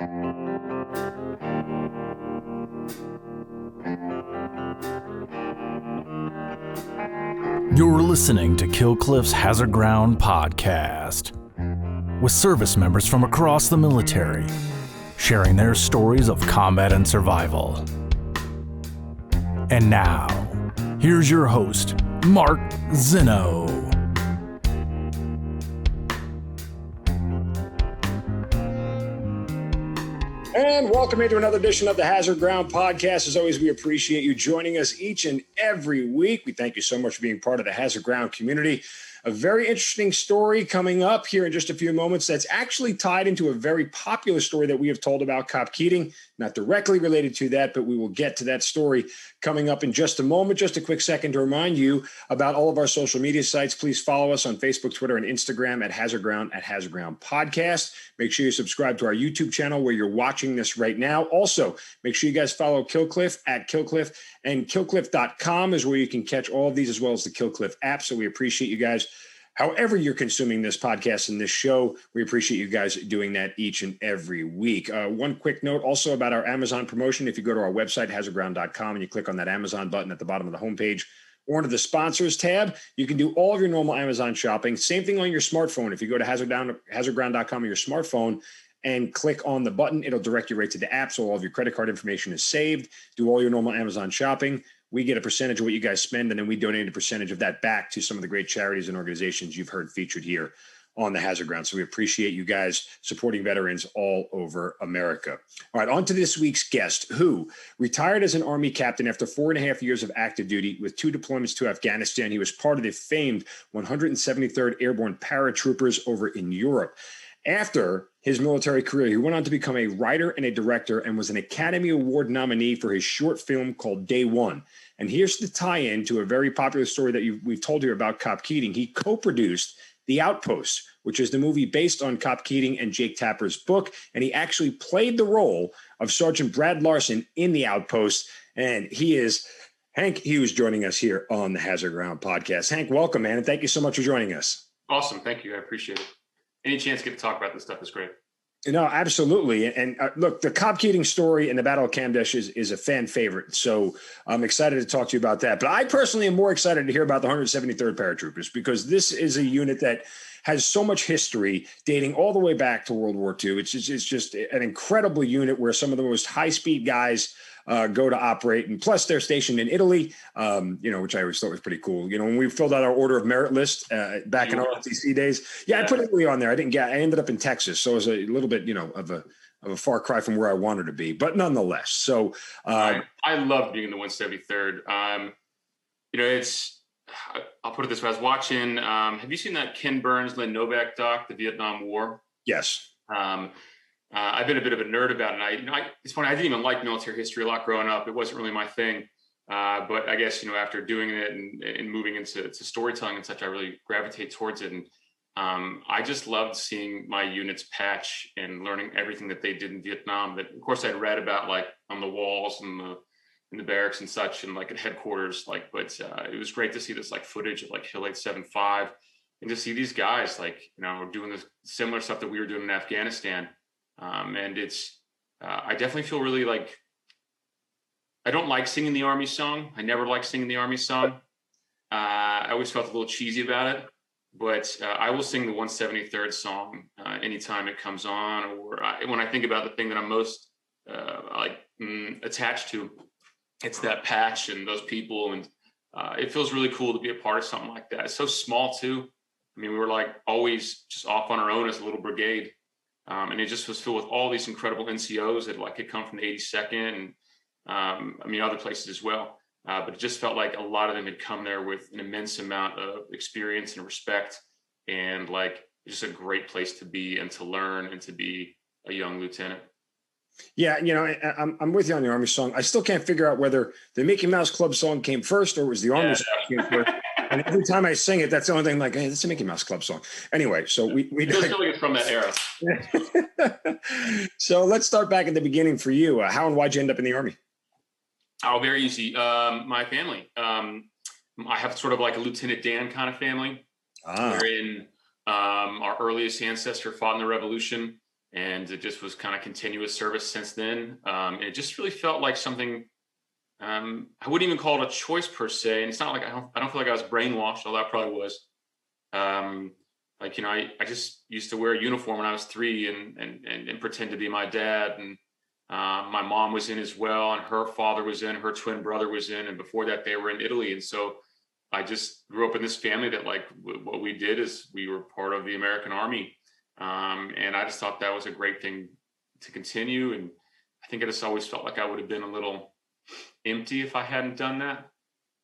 You're listening to Kill Cliff's Hazard Ground podcast, with service members from across the military sharing their stories of combat and survival. And now, here's your host, Mark Zinno. And welcome into another edition of the Hazard Ground podcast. As always, we appreciate you joining us each and every week. We thank you so much for being part of the Hazard Ground community. A very interesting story coming up here in just a few moments that's actually tied into a very popular story that we have told about COP Keating. Not directly related to that, but we will get to that story coming up in just a moment. Just a quick second to remind you about all of our social media sites. Please follow us on Facebook, Twitter, and Instagram at Hazard Ground Podcast. Make sure you subscribe to our YouTube channel where you're watching this right now. Also, make sure you guys follow Kill Cliff at Kill Cliff, and killcliff.com is where you can catch all of these as well as the Kill Cliff app. So we appreciate you guys. However you're consuming this podcast and this show, we appreciate you guys doing that each and every week. One quick note also about our Amazon promotion. If you go to our website, hazardground.com, and you click on that Amazon button at the bottom of the homepage or under the sponsors tab, you can do all of your normal Amazon shopping. Same thing on your smartphone. If you go to hazardground.com on your smartphone and click on the button, it'll direct you right to the app. So all of your credit card information is saved. Do all your normal Amazon shopping. We get a percentage of what you guys spend, and then we donate a percentage of that back to some of the great charities and organizations you've heard featured here on the Hazard Ground. So we appreciate you guys supporting veterans all over America. All right, on to this week's guest, who retired as an Army captain after 4.5 years of active duty with 2 deployments to Afghanistan. He was part of the famed 173rd Airborne Paratroopers over in Europe. After his military career, he went on to become a writer and a director and was an Academy Award nominee for his short film called Day One. And here's the tie-in to a very popular story that we've told you about COP Keating. He co-produced The Outpost, which is the movie based on COP Keating and Jake Tapper's book. And he actually played the role of Sergeant Brad Larson in The Outpost. And he is Hank Hughes joining us here on the Hazard Ground podcast. Hank, welcome, man. And thank you so much for joining us. Awesome. Thank you. I appreciate it. Any chance to get to talk about this stuff is great. No, absolutely. And look, the COP Keating story and the Battle of Kamdesh is a fan favorite. So I'm excited to talk to you about that. But I personally am more excited to hear about the 173rd Paratroopers, because this is a unit that has so much history dating all the way back to World War II. It's just an incredible unit where some of the most high-speed guys go to operate. And plus, they're stationed in Italy, which I always thought was pretty cool. You know, when we filled out our order of merit list back in our LTC days, I put Italy on there. I ended up in Texas. So it was a little bit, of a far cry from where I wanted to be, but nonetheless. So I love being in the 173rd. I'll put it this way. I was watching, have you seen that Ken Burns, Lynn Novak doc, The Vietnam War? Yes. I've been a bit of a nerd about it. It's funny. I didn't even like military history a lot growing up. It wasn't really my thing. But I guess, after doing it and moving into storytelling and such, I really gravitate towards it. And I just loved seeing my units patch and learning everything that they did in Vietnam. That, of course, I'd read about, like, on the walls and in the barracks and such, and like at headquarters. But it was great to see this footage of Hill 875 and to see these guys doing this similar stuff that we were doing in Afghanistan. And it's, I definitely feel really I don't like singing the Army song. I never liked singing the Army song. I always felt a little cheesy about it, but I will sing the 173rd song anytime it comes on, or when I think about the thing that I'm most attached to, it's that patch and those people. And it feels really cool to be a part of something like that. It's so small too. I mean, we were always just off on our own as a little brigade. And it just was filled with all these incredible NCOs that had come from the 82nd and other places as well. But it just felt like a lot of them had come there with an immense amount of experience and respect, and just a great place to be and to learn and to be a young lieutenant. Yeah, I'm with you on the Army song. I still can't figure out whether the Mickey Mouse Club song came first or it was the Army song came first. And every time I sing it, that's the only thing hey, that's a Mickey Mouse Club song. Anyway, so we feeling it from that era. So let's start back at the beginning for you. How and why'd you end up in the Army? Oh, very easy. My family. I have sort of a Lieutenant Dan kind of family. Wherein our earliest ancestor fought in the Revolution. and it just was kind of continuous service since then. And it just really felt like something. I wouldn't even call it a choice per se, and it's not like I don't feel like I was brainwashed, although I probably was. Like, you know, I just used to wear a uniform when I was 3 and pretend to be my dad. And my mom was in as well, and her father was in, her twin brother was in, and before that they were in Italy. And so I just grew up in this family that, like, what we did is we were part of the American Army. And I just thought that was a great thing to continue. And I think I just always felt like I would have been a little empty if I hadn't done that.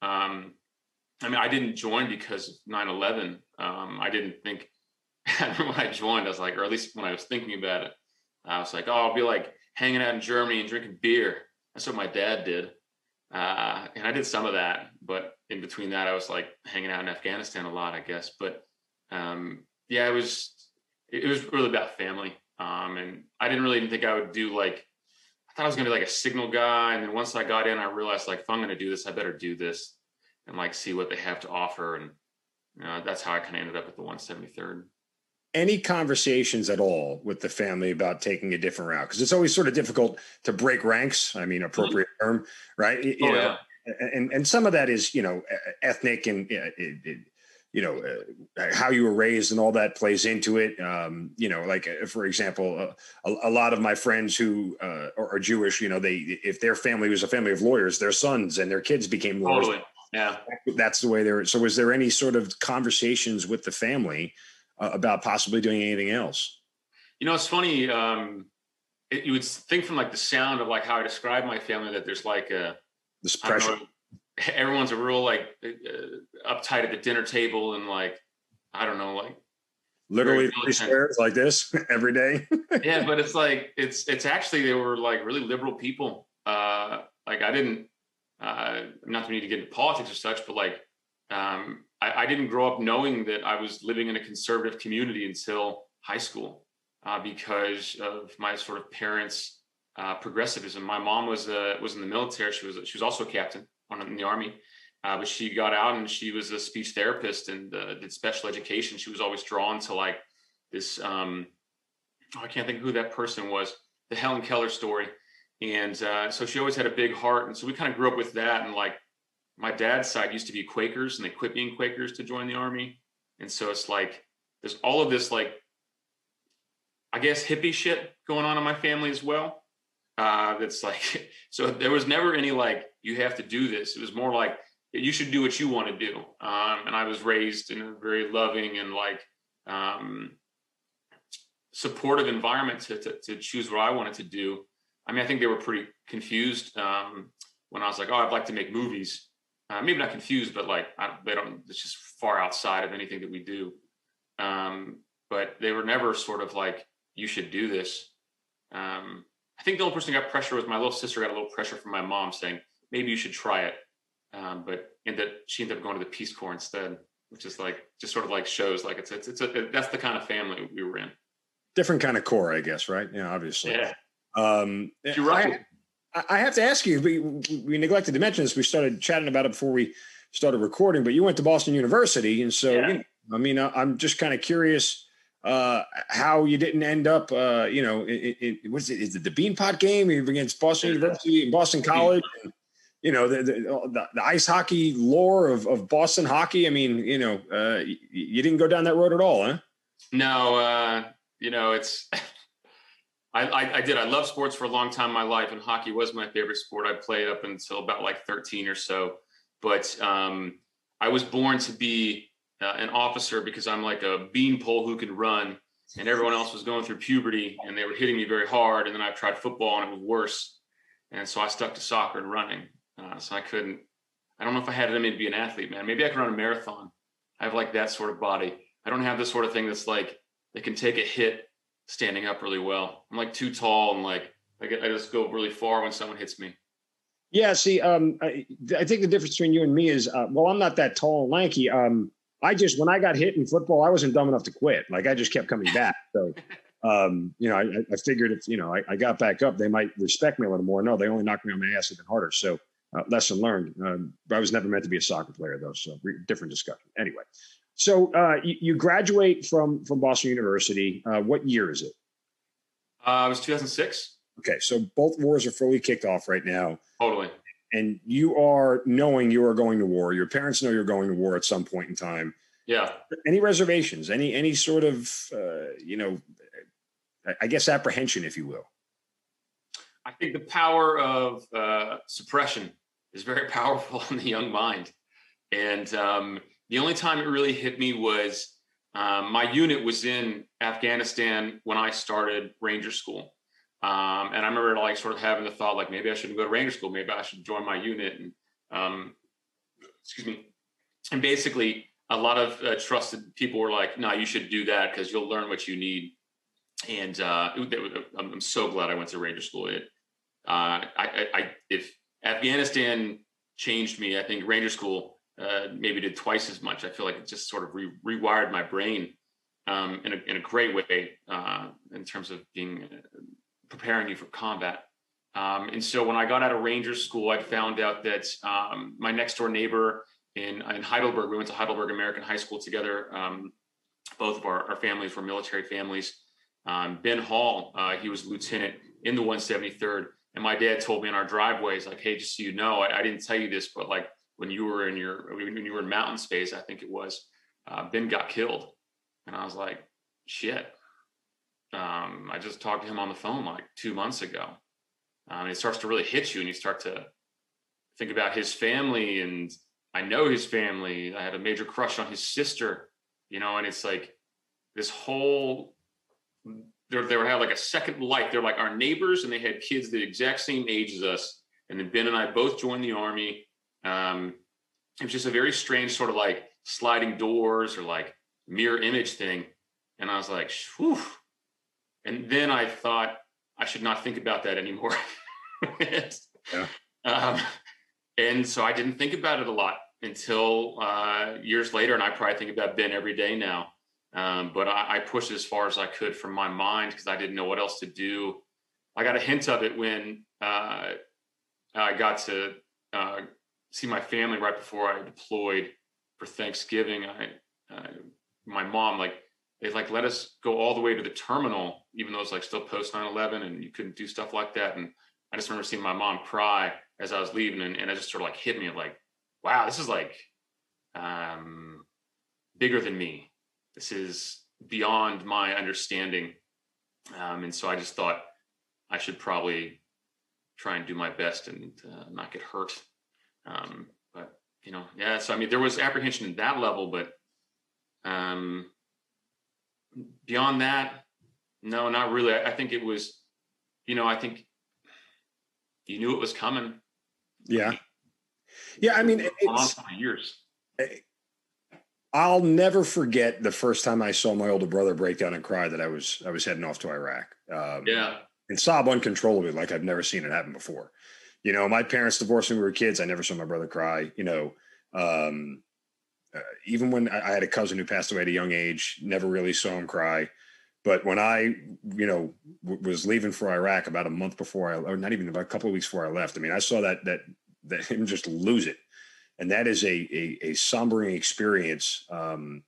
I mean, I didn't join because of 9/11. I didn't think when I joined, I was like, or at least when I was thinking about it, I was like, oh, I'll be like hanging out in Germany and drinking beer. That's what my dad did. And I did some of that, but in between that, I was like hanging out in Afghanistan a lot, I guess. But yeah, it was really about family. And I didn't really even think I would do, like, I thought I was going to be like a signal guy. And then once I got in, I realized, like, if I'm going to do this, I better do this and, like, see what they have to offer. And that's how I kind of ended up at the 173rd. Any conversations at all with the family about taking a different route? Because it's always sort of difficult to break ranks. I mean, appropriate term, right? You know, and some of that is, you know, ethnic and, you know, how you were raised and all that plays into it. You know, like, for example, a lot of my friends who are Jewish, you know, if their family was a family of lawyers, their sons and their kids became lawyers. Totally. Yeah. That's the way they're. So was there any sort of conversations with the family about possibly doing anything else? You know, it's funny. You would think from, like, the sound of, like, how I describe my family that there's like this pressure. Everyone's a real, like, uptight at the dinner table, and, like, I don't know, like, literally 3 squares like this every day. Yeah, but it's like it's actually, they were, like, really liberal people. Like, I didn't not to need to get into politics or such, but, like, I didn't grow up knowing that I was living in a conservative community until high school, because of my sort of parents' progressivism. My mom was in the military. She was also a captain in the Army, but she got out and she was a speech therapist and did special education. She was always drawn to, like, this. I can't think of who that person was. The Helen Keller story, and so she always had a big heart. And so we kind of grew up with that. And, like, my dad's side used to be Quakers, and they quit being Quakers to join the Army. And so it's like there's all of this, like, I guess, hippie shit going on in my family as well. That's like, so there was never any, like, you have to do this. It was more like, you should do what you want to do. And I was raised in a very loving and, like, supportive environment to choose what I wanted to do. I mean, I think they were pretty confused when I was like, oh, I'd like to make movies. Maybe not confused, but, like, it's just far outside of anything that we do. But they were never sort of like, you should do this. I think the only person who got pressure was my little sister. Got a little pressure from my mom saying, maybe you should try it. But she ended up going to the Peace Corps instead, which is, like, just sort of, like, shows, like, that's the kind of family we were in. Different kind of core, I guess, right? Yeah, obviously. Yeah. You're right. I have to ask you, we neglected to mention this. We started chatting about it before we started recording, but you went to Boston University. And so, yeah. You know, I mean, I'm just kind of curious how you didn't end up, you know, is it the Beanpot game against Boston University and Boston College? And, you know, the ice hockey lore of Boston hockey. I mean, you know, you didn't go down that road at all, huh? No, you know, it's, I did. I loved sports for a long time in my life, and hockey was my favorite sport. I played up until about, like, 13 or so. But I was born to be an officer because I'm like a beanpole who can run, and everyone else was going through puberty and they were hitting me very hard. And then I tried football and it was worse. And so I stuck to soccer and running. So I don't know if I had it in me to be an athlete, man. Maybe I could run a marathon. I have, like, that sort of body. I don't have this sort of thing that's, like, they can take a hit standing up really well. I'm, like, too tall, and, like, I just go really far when someone hits me. Yeah. See, I think the difference between you and me is, well, I'm not that tall and lanky. When I got hit in football, I wasn't dumb enough to quit. Like, I just kept coming back. So, you know, I figured if, you know, I got back up, they might respect me a little more. No, they only knocked me on my ass even harder. So, lesson learned. I was never meant to be a soccer player, though. So different discussion. Anyway, so you graduate from Boston University. What year is it? It was 2006. Okay, so both wars are fully kicked off right now. Totally. And you are knowing you are going to war. Your parents know you're going to war at some point in time. Yeah. Any reservations? Any sort of, I guess apprehension, if you will? I think the power of suppression is very powerful in the young mind. And the only time it really hit me was my unit was in Afghanistan when I started Ranger School. And I remember like sort of having the thought, like, maybe I shouldn't go to Ranger School. Maybe I should join my unit. And excuse me. And basically a lot of trusted people were like, no, you should do that because you'll learn what you need. And I'm so glad I went to Ranger School. If Afghanistan changed me, I think Ranger School maybe did twice as much. I feel like it just sort of rewired my brain in a great way in terms of preparing you for combat. And so when I got out of Ranger School, I found out that my next door neighbor in Heidelberg, we went to Heidelberg American High School together. Both of our families were military families. Ben Hall, he was lieutenant in the 173rd. And my dad told me in our driveways, like, hey, just so you know, I didn't tell you this, but like when you were in mountain space, I think it was, Ben got killed. And I was like, shit. I just talked to him on the phone like 2 months ago. And it starts to really hit you and you start to think about his family, and I know his family. I had a major crush on his sister, and it's like this whole, they would have like a second life. They're like our neighbors and they had kids the exact same age as us. And then Ben and I both joined the Army. It was just a very strange sort of like sliding doors or like mirror image thing. And I was like, whew. And then I thought I should not think about that anymore. And so I didn't think about it a lot until years later. And I probably think about Ben every day now. But I pushed it as far as I could from my mind because I didn't know what else to do. I got a hint of it when I got to see my family right before I deployed for Thanksgiving. My mom, they let us go all the way to the terminal, even though it's like still post 9/11 and you couldn't do stuff like that. And I just remember seeing my mom cry as I was leaving, and it just sort of like hit me of like, wow, this is like bigger than me. This is beyond my understanding. And so I just thought I should probably try and do my best and not get hurt. But, so, I mean, there was apprehension in that level, but beyond that, no, not really. I think it was, I think you knew it was coming. Yeah. Yeah. I mean, it's years. I'll never forget the first time I saw my older brother break down and cry that I was heading off to Iraq. And sob uncontrollably, like I've never seen it happen before. My parents divorced when we were kids. I never saw my brother cry. Even when I had a cousin who passed away at a young age, never really saw him cry. But when I, was leaving for Iraq about a month before or not even about a couple of weeks before I left, I mean, I saw that him just lose it. And that is a sombering experience. When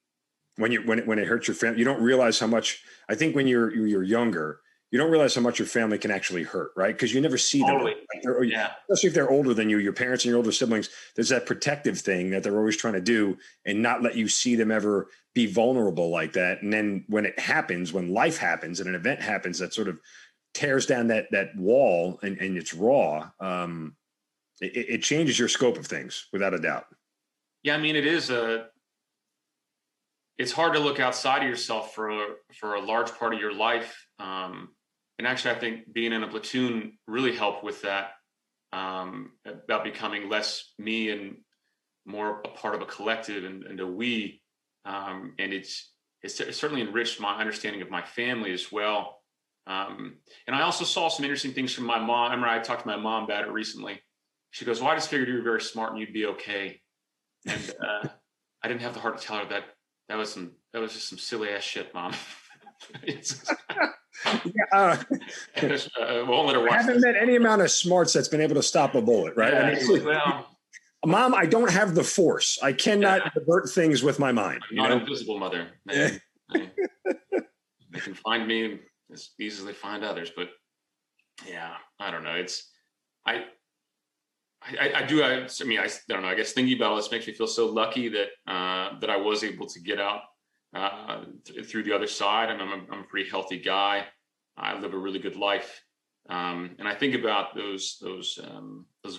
it hurts your family, you don't realize how much. I think when you're younger, you don't realize how much your family can actually hurt, right? Because you never see them, especially if they're older than you. Your parents and your older siblings, there's that protective thing that they're always trying to do, and not let you see them ever be vulnerable like that. And then when it happens, when life happens, and an event happens that sort of tears down that wall, and it's raw. It changes your scope of things without a doubt. Yeah. I mean, it's hard to look outside of yourself for a large part of your life. And actually, I think being in a platoon really helped with that, about becoming less me and more a part of a collective and a we. And it's certainly enriched my understanding of my family as well. And I also saw some interesting things from my mom. I remember I talked to my mom about it recently. She goes, well, I just figured you were very smart and you'd be okay. And I didn't have the heart to tell her that was just some silly ass shit, Mom. Won't let her watch. I haven't met any amount of smarts that's been able to stop a bullet, right? Yeah, Mom, I don't have the force. I cannot divert things with my mind. I'm not invisible, Mother. They can find me as easy as they find others. But yeah, I don't know. I don't know. I guess thinking about this makes me feel so lucky that I was able to get out through the other side. I'm a pretty healthy guy. I live a really good life, and I think about those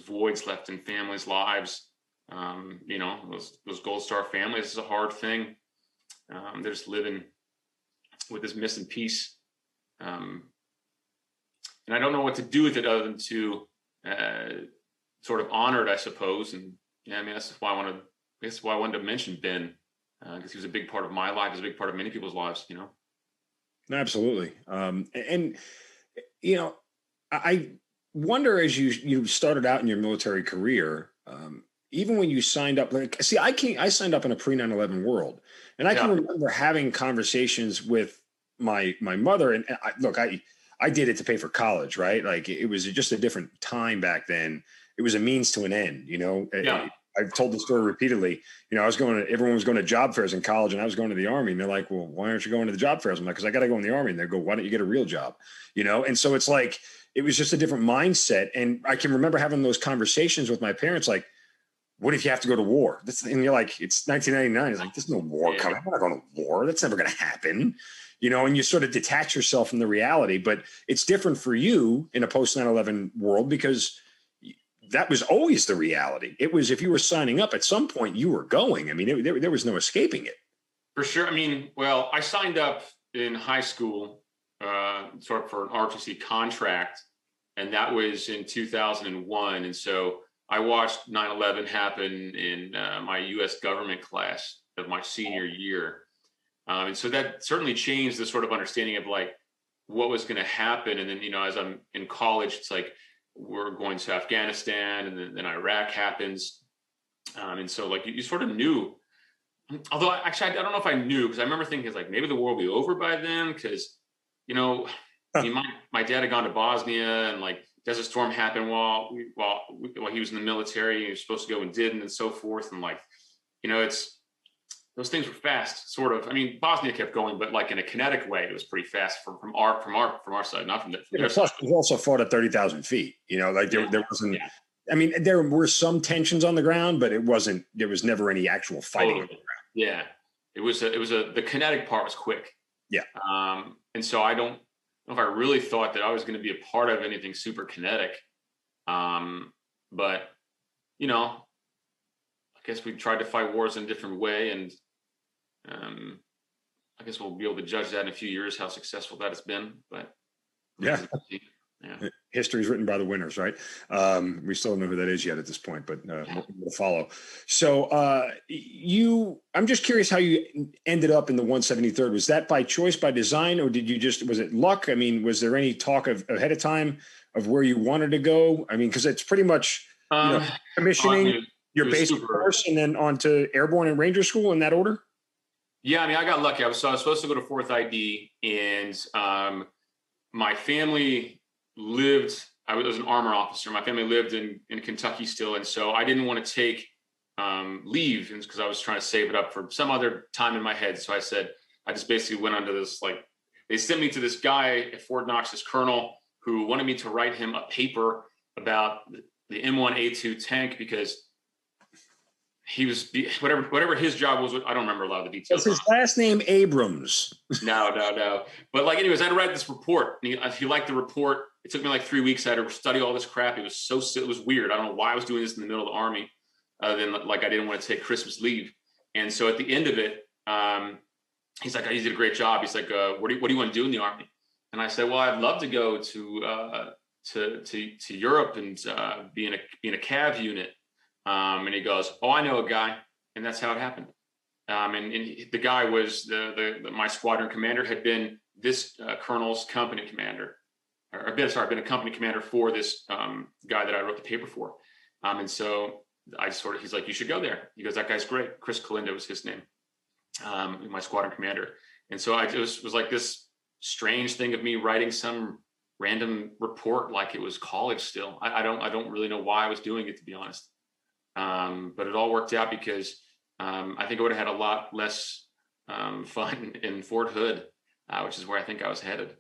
voids left in families' lives. Those Gold Star families. This is a hard thing. They're just living with this missing piece, and I don't know what to do with it other than to sort of honor it, I suppose. And yeah, I mean, that's why I wanted to mention Ben, because he was a big part of my life. He was a big part of many people's lives, you know? Absolutely. And I wonder, as you started out in your military career, even when you signed up, I signed up in a pre 9/11 world, and I can remember having conversations with my mother. And I did it to pay for college, right? Like, it was just a different time back then. It was a means to an end, you know. Yeah. I've told the story repeatedly. You know, everyone was going to job fairs in college, and I was going to the Army. And they're like, "Well, why aren't you going to the job fairs?" I'm like, "Because I got to go in the Army." And they go, "Why don't you get a real job?" You know. And so it's like, it was just a different mindset. And I can remember having those conversations with my parents, like, "What if you have to go to war?" And you're like, "It's 1999." It's like, "There's no war coming. I'm not going to war. That's never going to happen." You know, and you sort of detach yourself from the reality. But it's different for you in a post 9/11 world, because that was always the reality. It was, if you were signing up at some point, you were going. I mean, there was no escaping it. For sure. I mean, well, I signed up in high school sort of for an ROTC contract, and that was in 2001. And so I watched 9/11 happen in my U.S. government class of my senior year. And so that certainly changed the sort of understanding of like what was going to happen. And then, you know, as I'm in college, it's like, we're going to Afghanistan, and then Iraq happens. And so like you sort of knew, although actually, I don't know if I knew, because I remember thinking like, maybe the war will be over by then. Cause you know, I mean, my dad had gone to Bosnia, and like Desert Storm happened while he was in the military. He was supposed to go and didn't, and so forth. And like, you know, those things were fast, sort of. I mean, Bosnia kept going, but like in a kinetic way, it was pretty fast from our side, not from their side. Plus, we also fought at 30,000 feet. You know, like there wasn't. Yeah. I mean, there were some tensions on the ground, but it wasn't. There was never any actual fighting on the ground. Yeah, the kinetic part was quick. Yeah. And so I don't know if I really thought that I was going to be a part of anything super kinetic. But you know, I guess we tried to fight wars in a different way, and I guess we'll be able to judge that in a few years how successful that has been. But yeah. History is written by the winners, right? We still don't know who that is yet at this point, but more to follow. So I'm just curious how you ended up in the 173rd. Was that by choice, by design, or was it luck? I mean, was there any talk ahead of time of where you wanted to go? I mean, because it's pretty much commissioning your basic course and then on to Airborne and Ranger School in that order? Yeah, I mean, I got lucky. I was supposed to go to 4th ID, and my family I was an armor officer. My family lived in Kentucky still. And so I didn't want to take leave because I was trying to save it up for some other time in my head. So I just basically went under this, like, they sent me to this guy at Fort Knox, this colonel, who wanted me to write him a paper about the M1A2 tank, because he was whatever his job was. I don't remember a lot of the details. Was his last name Abrams? No. But like, anyways, I had to write this report. And he liked the report. It took me like 3 weeks. I had to study all this crap. It was weird. I don't know why I was doing this in the middle of the Army, other than like I didn't want to take Christmas leave. And so at the end of it, he's like, "Oh, you did a great job." He's like, "What do you want to do in the Army?" And I said, "Well, I'd love to go to Europe and be in a cav unit." And he goes, "Oh, I know a guy," and that's how it happened. And the guy was my squadron commander, had been this colonel's company commander, been a company commander for this guy that I wrote the paper for. And so he's like, "You should go there." He goes, "That guy's great." Chris Kalinda was his name, my squadron commander. And so it was like this strange thing of me writing some random report like it was college still. I don't really know why I was doing it, to be honest. But it all worked out because I think I would have had a lot less fun in Fort Hood, which is where I think I was headed.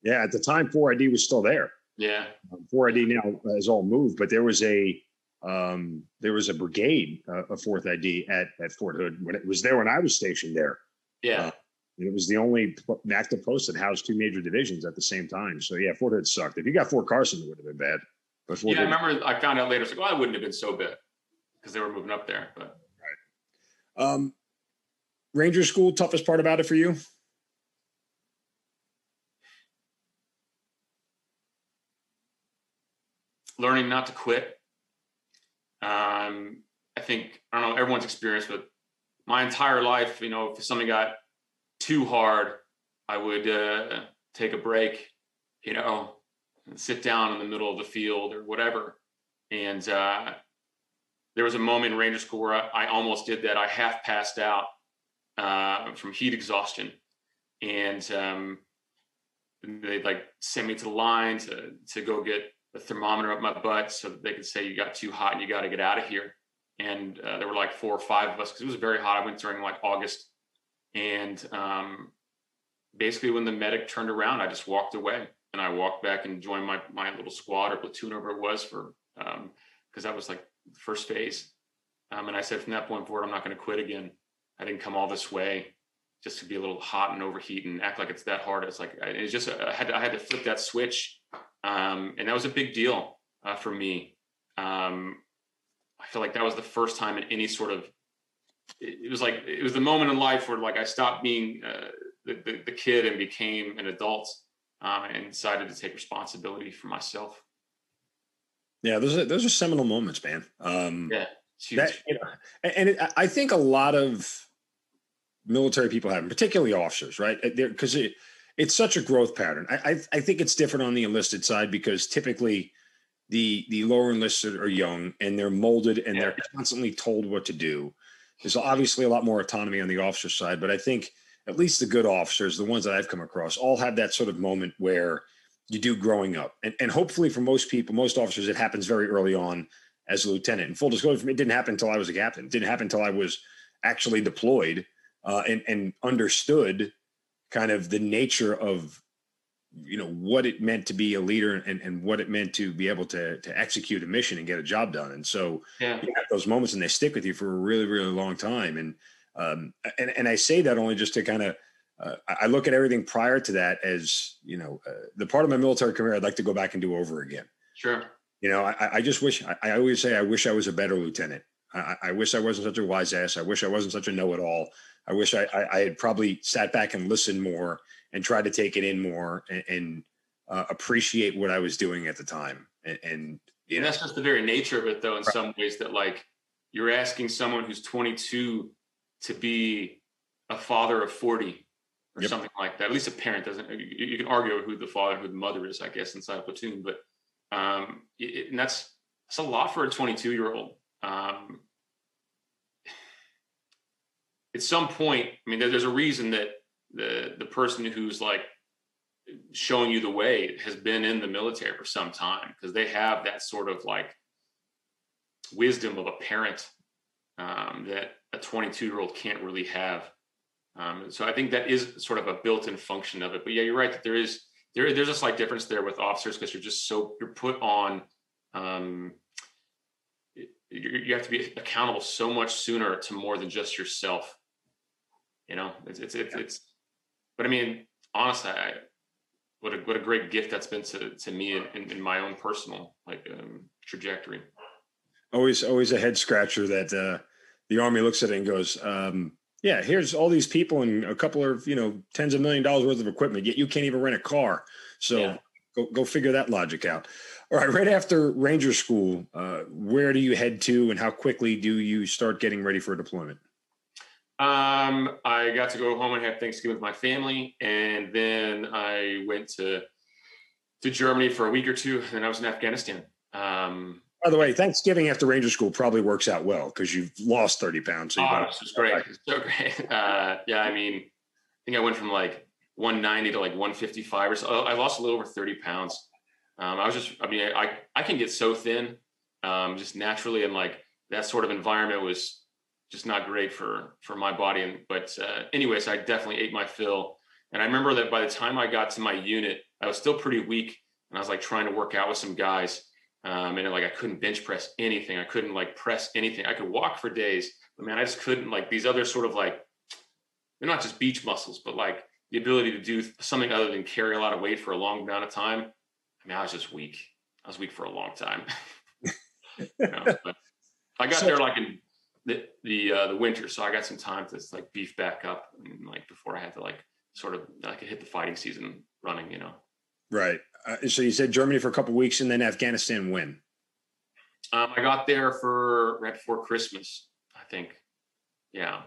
Yeah, at the time, 4ID was still there. Yeah. 4ID now has all moved, but there was a brigade of 4th ID at Fort Hood when it was there when I was stationed there. Yeah. And it was the only active post that housed 2 major divisions at the same time. So yeah, Fort Hood sucked. If you got Fort Carson, it would have been bad. But I remember I found out later, it's like, well, it wouldn't have been so bad because they were moving up there. But right. Ranger school, toughest part about it for you? Learning not to quit. I think, I don't know, everyone's experience, but my entire life, if something got too hard, I would take a break, sit down in the middle of the field or whatever. And there was a moment in Ranger School where I almost did that. I half passed out from heat exhaustion. And they sent me to the line to go get a thermometer up my butt so that they could say you got too hot and you got to get out of here. And there were 4 or 5 of us because it was very hot. I went during August. And basically when the medic turned around, I just walked away and I walked back and joined my little squad or platoon, whatever it was, for because that was the first phase. And I said, from that point forward, I'm not going to quit again. I didn't come all this way just to be a little hot and overheat and act like it's that hard. It's it's just, I had to flip that switch. And that was a big deal for me. I feel like that was the first time in any sort of, it was the moment in life where I stopped being the kid and became an adult and decided to take responsibility for myself. Yeah, those are seminal moments, man. Yeah, it's huge. I think a lot of military people have, particularly officers, right? Because it's such a growth pattern. I think it's different on the enlisted side because typically the lower enlisted are young and they're molded and they're constantly told what to do. There's obviously a lot more autonomy on the officer side, but I think at least the good officers, the ones that I've come across, all have that sort of moment where you do growing up. And hopefully for most people, most officers, it happens very early on as a lieutenant. And full disclosure, for me, it didn't happen until I was a captain. It didn't happen until I was actually deployed and understood kind of the nature of, what it meant to be a leader and what it meant to be able to execute a mission and get a job done. And so you have those moments and they stick with you for a really, really long time. And I say that only just to kind of, I look at everything prior to that as, the part of my military career I'd like to go back and do over again. Sure. I just wish, I always say, I wish I was a better lieutenant. I wish I wasn't such a wise ass. I wish I wasn't such a know-it-all. I wish I had probably sat back and listened more and tried to take it in more and appreciate what I was doing at the time. And that's just the very nature of it, though, in some ways, that you're asking someone who's 22 to be a father of 40 or something like that. At least a parent doesn't. You can argue who the father, who the mother is, I guess, inside a platoon. But and that's a lot for a 22-year-old. At some point, I mean, there's a reason that the person who's showing you the way has been in the military for some time, because they have that sort of wisdom of a parent that a 22-year-old can't really have. So I think that is sort of a built-in function of it. But yeah, you're right that there's a slight difference there with officers, because you're put on. You have to be accountable so much sooner to more than just yourself. It's. But I mean, honestly, what a great gift that's been to me in my own personal trajectory. Always a head scratcher that the Army looks at it and goes, yeah, here's all these people and a couple of tens of $1 million worth of equipment, yet you can't even rent a car. So go figure that logic out. All right, right after Ranger School, where do you head to, and how quickly do you start getting ready for deployment? I got to go home and have Thanksgiving with my family, and then I went to Germany for a week or two, and then I was in Afghanistan. By the way, Thanksgiving after Ranger School probably works out well because you've lost 30 pounds. So this was great. It's so great. I mean, I think I went from 190 to 155 or so. I lost a little over 30 pounds. I can get so thin just naturally, and that sort of environment was just not great for my body. But anyways, I definitely ate my fill. And I remember that by the time I got to my unit, I was still pretty weak, and I was like trying to work out with some guys. And like, I couldn't bench press anything. I couldn't like press anything. I could walk for days, but man, I just couldn't, like, these other sort of like, they're not just beach muscles, but like the ability to do something other than carry a lot of weight for a long amount of time. I mean, I was just weak. I was weak for a long time. But I got there like in the winter, so I got some time to like beef back up, and like before I had to like sort of like hit the fighting season running, Right. So you said Germany for a couple of weeks, and then Afghanistan when? I got there for right before Christmas, I think. Yeah.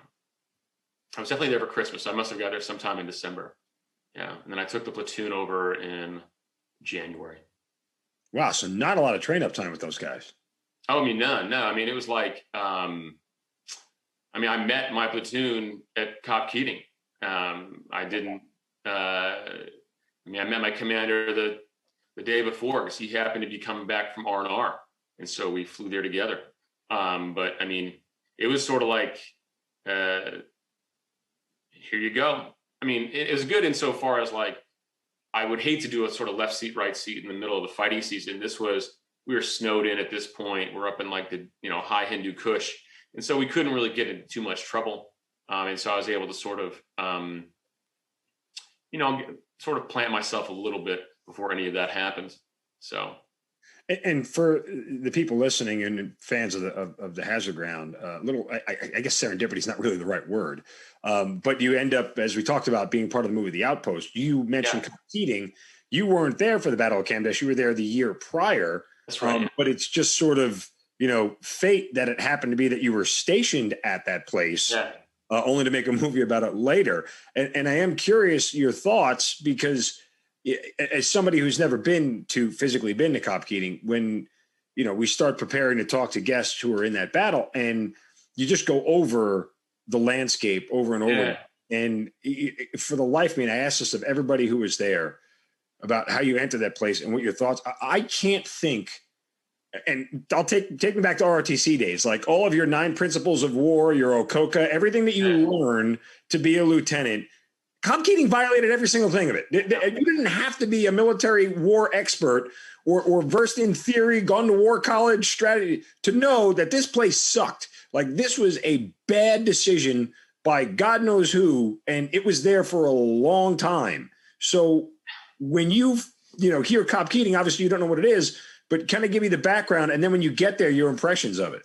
I was definitely there for Christmas. I must have got there sometime in December. Yeah. And then I took the platoon over in January. Wow. So not a lot of train up time with those guys. Oh, I mean, none. No, I mean, it was like, I met my platoon at COP Keating. I met my commander the day before, because he happened to be coming back from R&R. And so we flew there together. But I mean, it was sort of like, here you go. I mean, it was good insofar as like, I would hate to do a sort of left seat, right seat in the middle of the fighting season. We were snowed in at this point. We're up in like the, high Hindu Kush. And so we couldn't really get into too much trouble. And so I was able to sort of, sort of plant myself a little bit before any of that happened. So. And for the people listening and fans of the Hazard Ground, I guess serendipity is not really the right word, but you end up, as we talked about, being part of the movie The Outpost. You mentioned competing. You weren't there for the Battle of Kamdesh. You were there the year prior. That's right. But it's just sort of, fate that it happened to be that you were stationed at that place, only to make a movie about it later. And I am curious your thoughts, because as somebody who's never physically been to COP Keating, when, we start preparing to talk to guests who are in that battle, and you just go over the landscape over and over. And for the life of me, and I asked this of everybody who was there about how you entered that place and what your thoughts. I can't think, and I'll take me back to ROTC days, like all of your 9 principles of war, your Okoka, everything that you learn to be a lieutenant. COP Keating violated every single thing of it. You didn't have to be a military war expert or versed in theory, gone to war college strategy to know that this place sucked. Like, this was a bad decision by God knows who, and it was there for a long time. So when you hear COP Keating, obviously you don't know what it is, but kind of give me the background, and then when you get there, your impressions of it.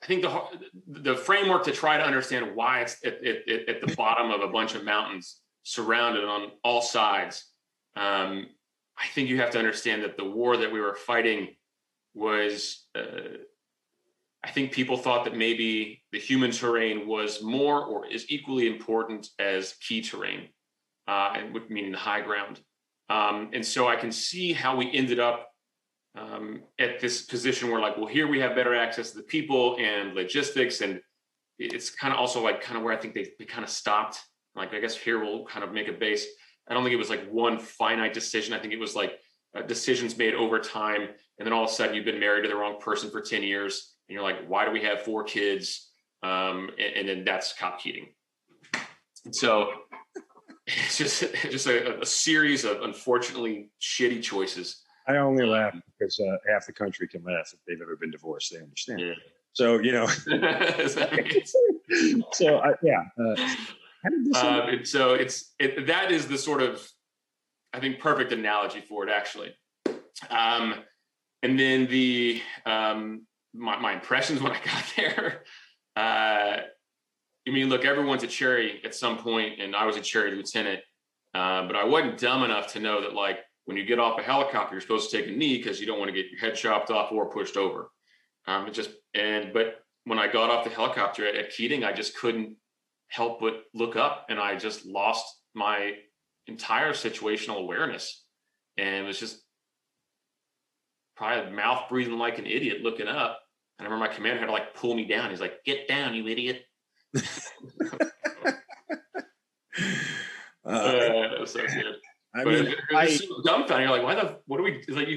I think the framework to try to understand why it's at the bottom of a bunch of mountains surrounded on all sides. I think you have to understand that the war that we were fighting was, I think people thought that maybe the human terrain was more or is equally important as key terrain, meaning the high ground. And so I can see how we ended up at this position where, like, well, here we have better access to the people and logistics, and it's kind of also like kind of where I think they kind of stopped. Like, I guess here we'll kind of make a base. I don't think it was like one finite decision. I think it was like decisions made over time, and then all of a sudden you've been married to the wrong person for 10 years, and you're like, why do we have 4 kids? And then that's COP Keating. And so it's just a series of unfortunately shitty choices. I only laugh because half the country can laugh if they've ever been divorced. They understand. Yeah. So, how did this that is the sort of, I think, perfect analogy for it, actually. And then my impressions when I got there, look, everyone's a cherry at some point, and I was a cherry lieutenant, but I wasn't dumb enough to know that, like, when you get off a helicopter, you're supposed to take a knee because you don't want to get your head chopped off or pushed over. But when I got off the helicopter at Keating, I just couldn't help but look up, and I just lost my entire situational awareness, and it was just probably mouth breathing like an idiot looking up. And I remember my commander had to like pull me down. He's like, "Get down, you idiot." It was so good. It's so dumbfounded. You're like, what do we? It's like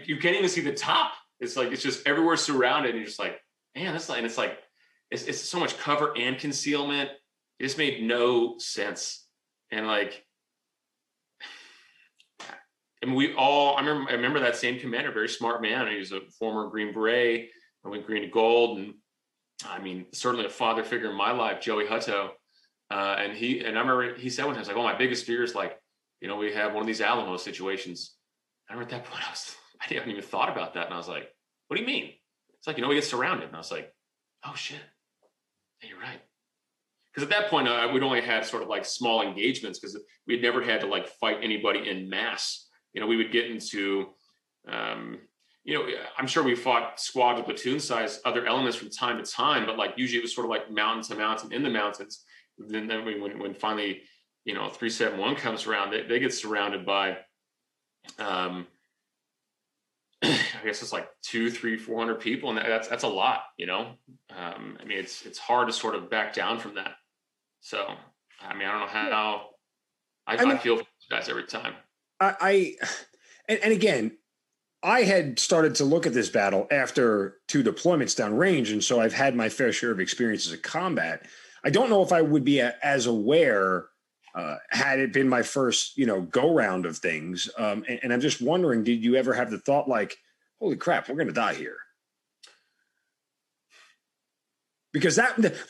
you can't even see the top. It's like it's just everywhere surrounded, and you're just like, man, it's so much cover and concealment. it just made no sense. And like, and I remember that same commander, very smart man. He was a former Green Beret. I went green to gold. And I mean, certainly a father figure in my life, Joey Hutto. And I remember he said one time, like, oh, my biggest fear is like, we have one of these Alamo situations. I remember at that point, I hadn't even thought about that. And I was like, what do you mean? It's like, we get surrounded. And I was like, oh shit, yeah, you're right. Because at that point, we'd only had sort of like small engagements because we'd never had to like fight anybody in mass. We would get into, I'm sure we fought squad to platoon size, other elements from time to time, but like usually it was sort of like mountain to mountain in the mountains. Then when finally, 371 comes around, they get surrounded by, I guess it's like 200, 300, 400 people. And that's a lot, I mean, it's hard to sort of back down from that. So, I mean, I don't know how I feel for you guys every time. And again, I had started to look at this battle after 2 deployments downrange. And so I've had my fair share of experiences of combat. I don't know if I would be as aware had it been my first, go round of things. And I'm just wondering, did you ever have the thought like, holy crap, we're going to die here? Because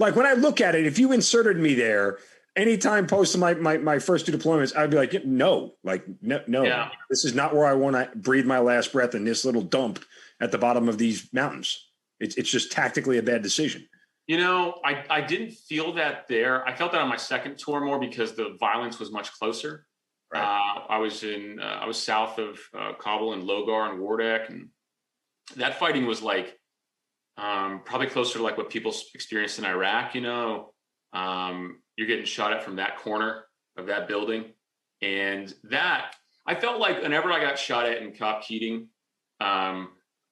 like when I look at it, if you inserted me there, anytime post my first 2 deployments, I'd be like, no, yeah. This is not where I want to breathe my last breath in this little dump at the bottom of these mountains. It's just tactically a bad decision. I didn't feel that there. I felt that on my second tour more because the violence was much closer. Right. I was south of Kabul and Logar and Wardak, and that fighting was like probably closer to like what people experienced in Iraq. You're getting shot at from that corner of that building, and that I felt like whenever I got shot at in COP Keating, I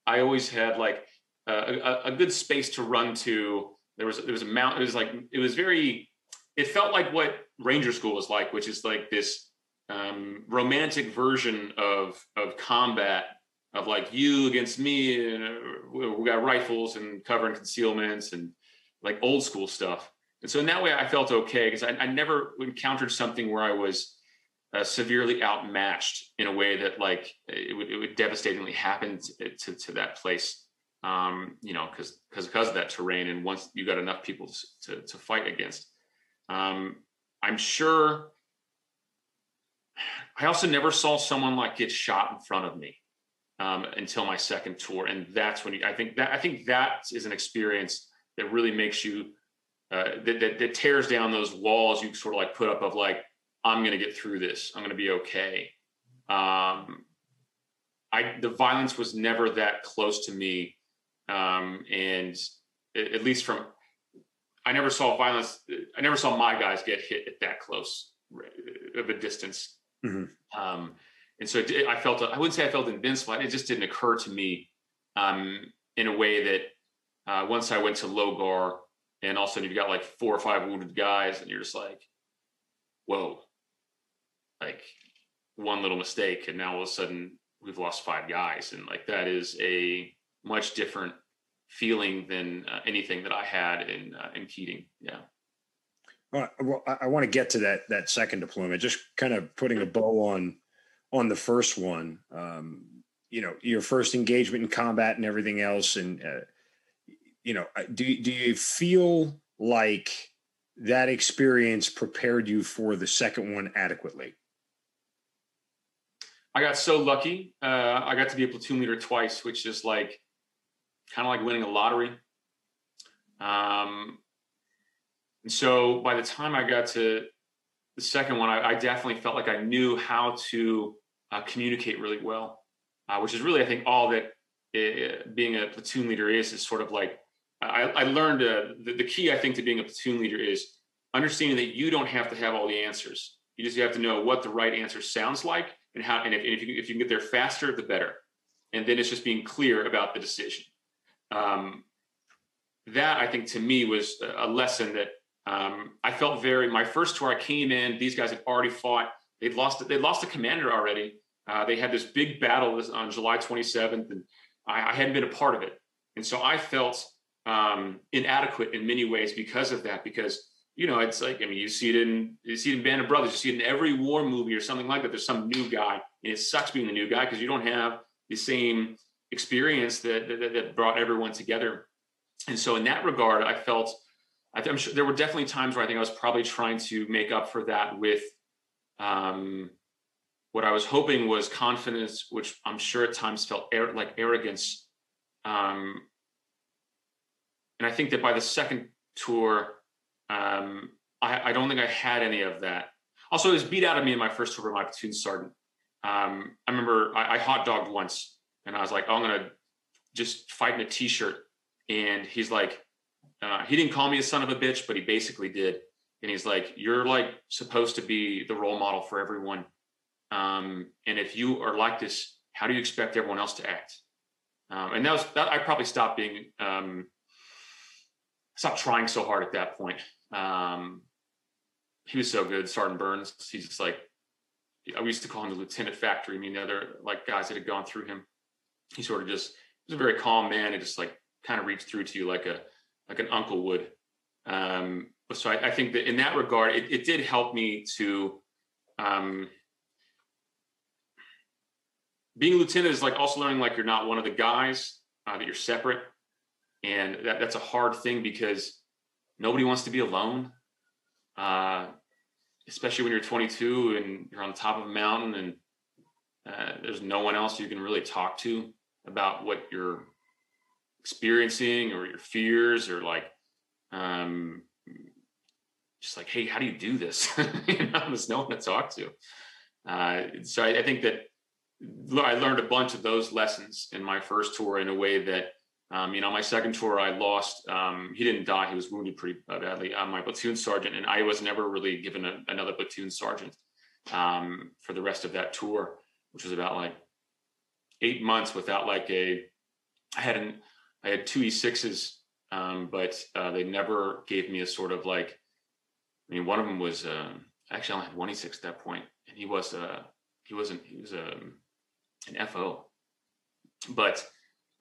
always had like a good space to run to. There was a mountain. It felt like what Ranger School was like, which is like this romantic version of combat, of like you against me, and we got rifles and cover and concealments and like old school stuff. And so in that way, I felt okay because I never encountered something where I was severely outmatched in a way that like it would devastatingly happen to that place. Because of that terrain, and once you got enough people to fight against, I'm sure. I also never saw someone like get shot in front of me until my second tour, and that's when I think that is an experience that really makes you that tears down those walls you sort of like put up of like, I'm going to get through this. I'm going to be okay. The violence was never that close to me. And at least I never saw violence. I never saw my guys get hit at that close of a distance. Mm-hmm. And so I wouldn't say I felt invincible. It just didn't occur to me in a way that once I went to Logar, and all of a sudden you've got like 4 or 5 wounded guys, and you're just like, whoa, like one little mistake, and now all of a sudden we've lost 5 guys. And like, that is a much different feeling than anything that I had in Keating. Yeah. Well, I want to get to that second deployment, just kind of putting a bow on the first one. Your first engagement in combat and everything else. And, do you feel like that experience prepared you for the second one adequately? I got so lucky. I got to be a platoon leader twice, which is like kind of like winning a lottery. And so by the time I got to the second one, I definitely felt like I knew how to communicate really well, which is really, I think, all that being a platoon leader is sort of like, I learned the key, I think, to being a platoon leader is understanding that you don't have to have all the answers. You just have to know what the right answer sounds like and how, and if you can get there faster, the better. And then it's just being clear about the decision. That, I think, to me was a lesson that I felt my first tour I came in, these guys had already fought. They'd lost a commander already. They had this big battle on July 27th, and I hadn't been a part of it. And so I felt inadequate in many ways because of that, because, it's like, I mean, you see it in Band of Brothers, you see it in every war movie or something like that. There's some new guy, and it sucks being the new guy because you don't have the same experience that brought everyone together. And so in that regard, I'm sure there were definitely times where I think I was probably trying to make up for that with what I was hoping was confidence, which I'm sure at times felt like arrogance. And I think that by the second tour, I don't think I had any of that. Also, it was beat out of me in my first tour by my platoon sergeant. I remember I hot dogged once, and I was like, oh, I'm going to just fight in a t-shirt. And he's like, he didn't call me a son of a bitch, but he basically did. And he's like, you're like supposed to be the role model for everyone. And if you are like this, how do you expect everyone else to act? And I probably stopped trying so hard at that point. He was so good, Sergeant Burns. He's just like, we used to call him the Lieutenant Factory. I mean, the other like guys that had gone through him, he sort of just was a very calm man. It just like kind of reached through to you like an uncle would. So I think that in that regard, it did help me to being a lieutenant is like also learning like you're not one of the guys, that you're separate. And that's a hard thing because nobody wants to be alone, especially when you're 22 and you're on the top of a mountain and there's no one else you can really talk to about what you're experiencing or your fears or like, just like, hey, how do you do this? There's no one to talk to. So I think that I learned a bunch of those lessons in my first tour in a way that, my second tour, I lost, he didn't die. He was wounded pretty badly. My platoon sergeant, and I was never really given another platoon sergeant for the rest of that tour, which was about like 8 months without like I had two E6s, but they never gave me a sort of like, one of them was, actually I only had one E6 at that point, and he was an FO, but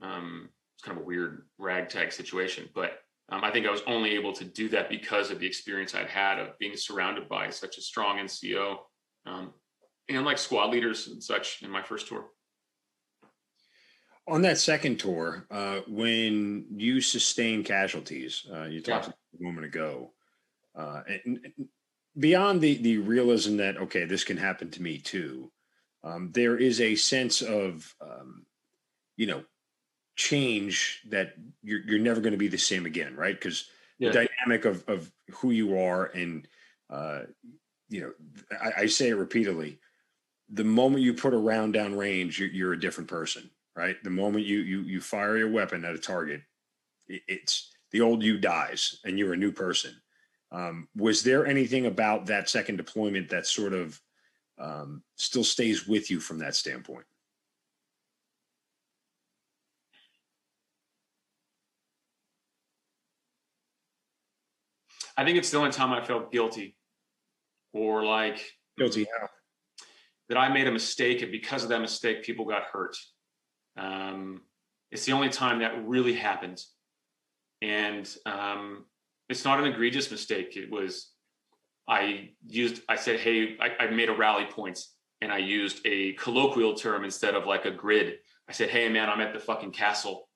it's kind of a weird ragtag situation. But I think I was only able to do that because of the experience I'd had of being surrounded by such a strong NCO and like squad leaders and such in my first tour. On that second tour, when you sustained casualties, you talked about a moment ago, and beyond the realism that, okay, this can happen to me too, there is a sense of, change that you're never going to be the same again, right? Because the dynamic of who you are and, I say it repeatedly, the moment you put a round down range, you're a different person, right? The moment you fire your weapon at a target, it's the old you dies and you're a new person. Was there anything about that second deployment that sort of still stays with you from that standpoint? I think it's the only time I felt guilty or like guilty how? That I made a mistake, and because of that mistake, people got hurt. It's the only time that really happened. And it's not an egregious mistake. It was, I said, hey, I made a rally point, and I used a colloquial term instead of like a grid. I said, hey man, I'm at the fucking castle,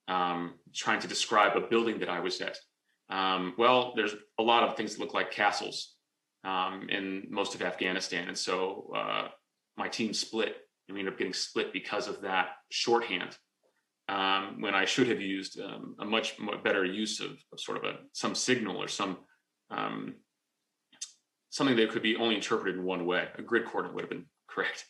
trying to describe a building that I was at. Well, there's a lot of things that look like castles in most of Afghanistan. And so my team split, and we ended up getting split because of that shorthand, when I should have used a much better use of sort of some signal or some something that could be only interpreted in one way. A grid coordinate would have been correct.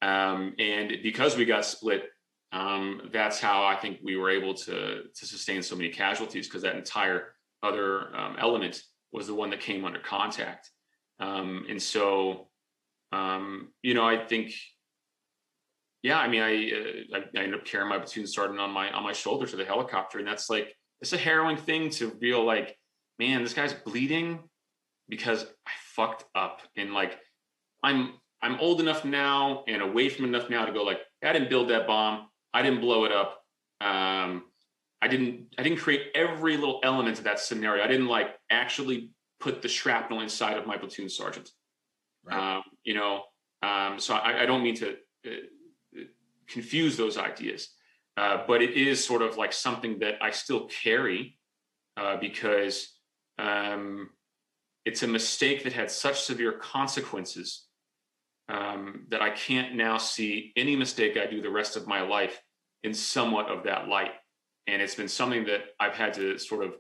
And because we got split, that's how I think we were able to sustain so many casualties, because that entire other element was the one that came under contact. And so, I think, I ended up carrying my platoon sergeant on my shoulder to the helicopter. And that's like, it's a harrowing thing to feel like, man, this guy's bleeding because I fucked up. And like, I'm old enough now and away from enough now to go like, I didn't build that bomb. I didn't blow it up. I didn't create every little element of that scenario. I didn't like actually put the shrapnel inside of my platoon sergeant. Right. So I don't mean to confuse those ideas, but it is sort of like something that I still carry because it's a mistake that had such severe consequences that I can't now see any mistake I do the rest of my life in somewhat of that light. And it's been something that I've had to sort of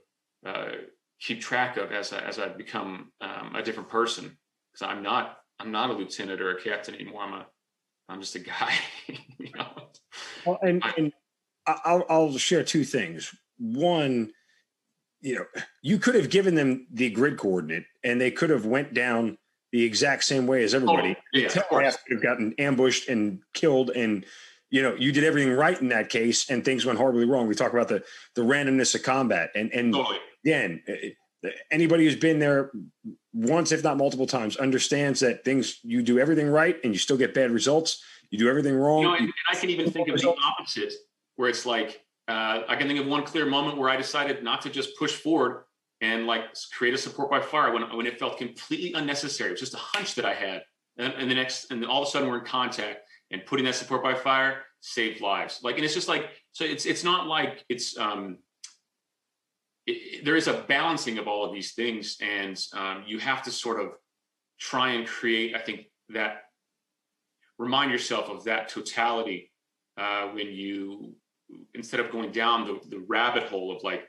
keep track of as I've become a different person. Because I'm not a lieutenant or a captain anymore. I'm just a guy. Well, and I'll share two things. One, you could have given them the grid coordinate and they could have went down the exact same way as everybody. Yeah, Could have gotten ambushed and killed, and you did everything right in that case, and things went horribly wrong. We talk about the randomness of combat, and totally. again, anybody who's been there once, if not multiple times, understands that you do everything right and you still get bad results. You do everything wrong. And I can even think of the opposite, where it's like I can think of one clear moment where I decided not to just push forward and like create a support by fire when it felt completely unnecessary. It was just a hunch that I had, and then all of a sudden we're in contact, and putting that support by fire saved lives. Like, and it's just like, so it's not like it's there is a balancing of all of these things, and you have to sort of try and create, I think, that remind yourself of that totality when you, instead of going down the rabbit hole of like,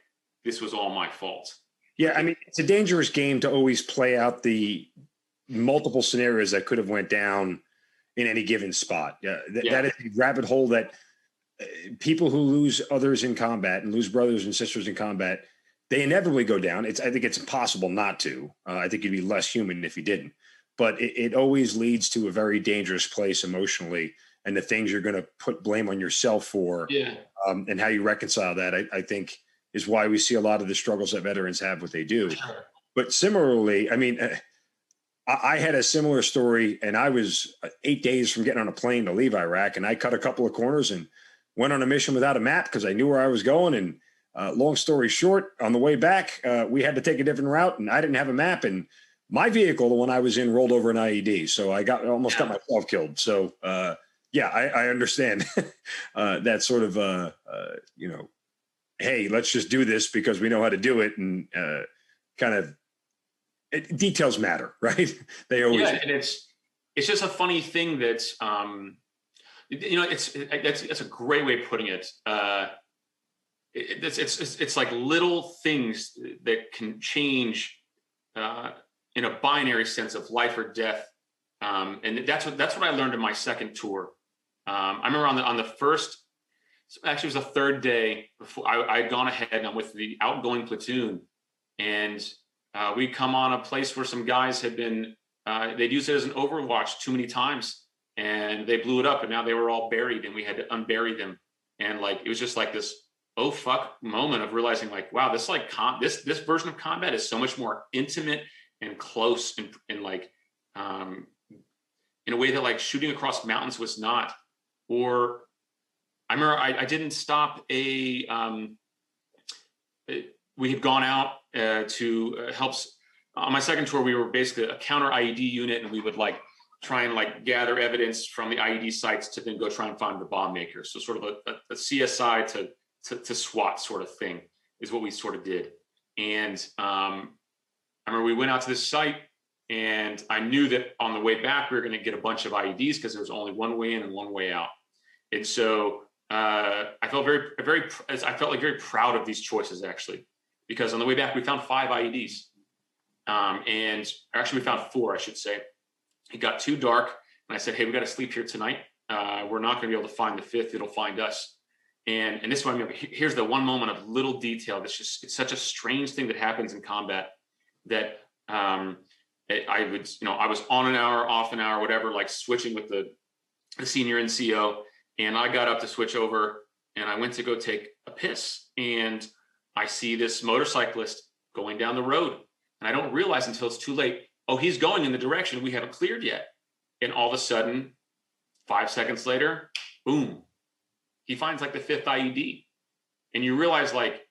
this was all my fault. Yeah, I mean, it's a dangerous game to always play out the multiple scenarios that could have went down in any given spot. That is a rabbit hole that people who lose others in combat and lose brothers and sisters in combat, they inevitably go down. I think it's impossible not to. I think you'd be less human if you didn't. But it always leads to a very dangerous place emotionally, and the things you're going to put blame on yourself for, and how you reconcile that, I think, is why we see a lot of the struggles that veterans have what they do. Sure. But similarly, I mean, I had a similar story, and I was 8 days from getting on a plane to leave Iraq, and I cut a couple of corners and went on a mission without a map because I knew where I was going. And long story short, on the way back, we had to take a different route, and I didn't have a map. And my vehicle, the one I was in, rolled over an IED, so I almost got myself killed. So I understand that sort of hey, let's just do this because we know how to do it, and kind of details matter, right? They always. Yeah, and it's just a funny thing that it's a great way of putting it. It's like little things that can change in a binary sense of life or death, and that's what I learned in my second tour. I remember on the first, actually it was the third day before I had gone ahead, and I'm with the outgoing platoon, and we come on a place where some guys had been they'd used it as an overwatch too many times, and they blew it up, and now they were all buried, and we had to unbury them. And like, it was just like this oh fuck moment of realizing like, wow, this like this version of combat is so much more intimate and close, and like in a way that like shooting across mountains was not. Or I remember I didn't stop we had gone out to help. On my second tour, we were basically a counter IED unit, and we would like try and like gather evidence from the IED sites to then go try and find the bomb maker. So sort of a CSI to SWAT sort of thing is what we sort of did. And I remember we went out to this site, and I knew that on the way back, we were going to get a bunch of IEDs because there was only one way in and one way out. And so I felt very proud of these choices, actually, because on the way back, we found 5 IEDs. And actually we found 4, I should say. It got too dark, and I said, hey, we got to sleep here tonight. We're not going to be able to find the 5th. It'll find us. And this one, here's the one moment of little detail that's just, it's such a strange thing that happens in combat that I was on an hour, off an hour, whatever, like switching with the senior NCO. And I got up to switch over, and I went to go take a piss. And I see this motorcyclist going down the road. And I don't realize until it's too late, oh, he's going in the direction we haven't cleared yet. And all of a sudden, 5 seconds later, boom, he finds like the 5th IED. And you realize like,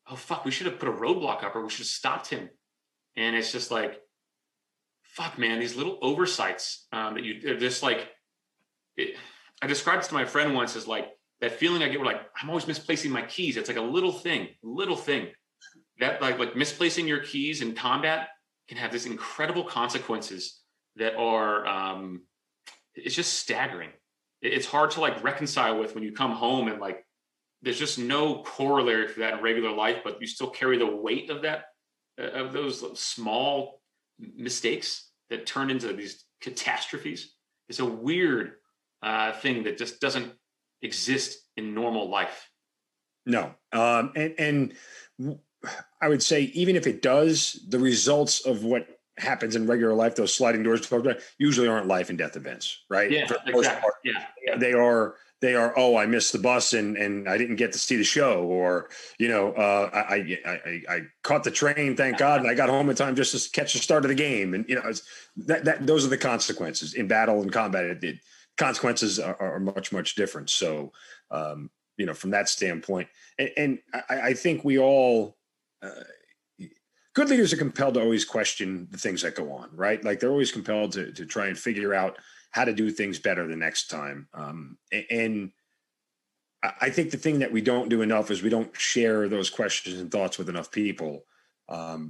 oh, fuck, we should have put a roadblock up, or we should have stopped him. And it's just like, fuck, man, these little oversights that you just like, I described this to my friend once as like that feeling I get where like, I'm always misplacing my keys. It's like a little thing that like misplacing your keys in combat can have this incredible consequences that are, it's just staggering. It's hard to like reconcile with when you come home and like, there's just no corollary for that in regular life, but you still carry the weight of that, of those small mistakes that turn into these catastrophes. It's a weird thing that just doesn't exist in normal life. No. And I would say, even if it does, the results of what happens in regular life, those sliding doors, usually aren't life and death events, right? Yeah, exactly. Yeah. They are, oh, I missed the bus and I didn't get to see the show, or, I caught the train, thank God, and I got home in time just to catch the start of the game. And, those are the consequences in battle and combat. Consequences are much, much different. So, from that standpoint, and I think we all, good leaders are compelled to always question the things that go on, right? Like they're always compelled to try and figure out how to do things better the next time. And I think the thing that we don't do enough is we don't share those questions and thoughts with enough people,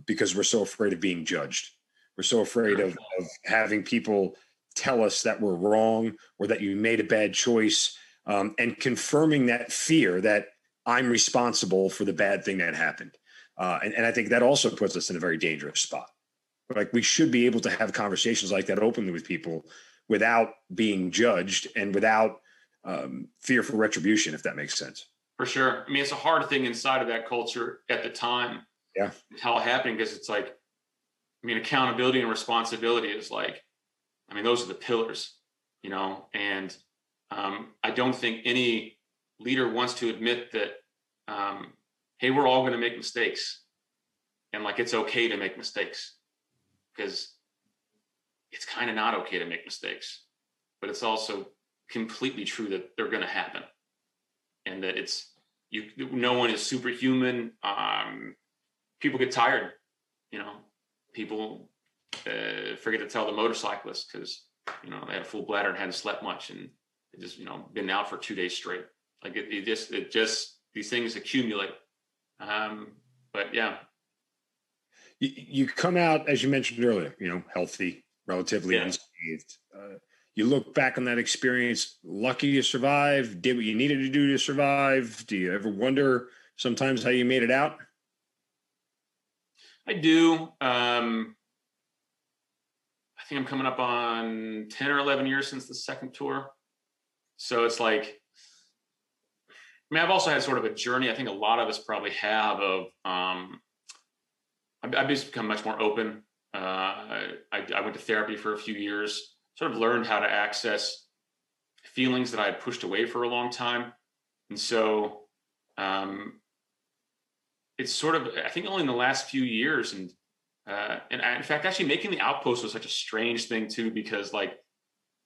because we're so afraid of being judged. We're so afraid of having people tell us that we're wrong or that you made a bad choice, and confirming that fear that I'm responsible for the bad thing that happened. And I think that also puts us in a very dangerous spot. Like we should be able to have conversations like that openly with people without being judged and without fear for retribution, if that makes sense. For sure. I mean, it's a hard thing inside of that culture at the time. Yeah. How it happened, because it's like, accountability and responsibility is like, those are the pillars, and I don't think any leader wants to admit that, hey, we're all going to make mistakes, and like, it's okay to make mistakes, because it's kind of not okay to make mistakes, but it's also completely true that they're going to happen, and that no one is superhuman. People get tired, people forget to tell the motorcyclist because, they had a full bladder and hadn't slept much, and they just, been out for 2 days straight. Like it just, these things accumulate. But yeah. You come out, as you mentioned earlier, healthy, relatively unscathed. You look back on that experience, lucky to survive, did what you needed to do to survive. Do you ever wonder sometimes how you made it out? I do. I think I'm coming up on 10 or 11 years since the second tour. So it's like, I've also had sort of a journey. I think a lot of us probably have of, I've just become much more open. I went to therapy for a few years, sort of learned how to access feelings that I had pushed away for a long time. And so it's sort of, I think only in the last few years, and in fact, actually making the Outpost was such a strange thing too, because like,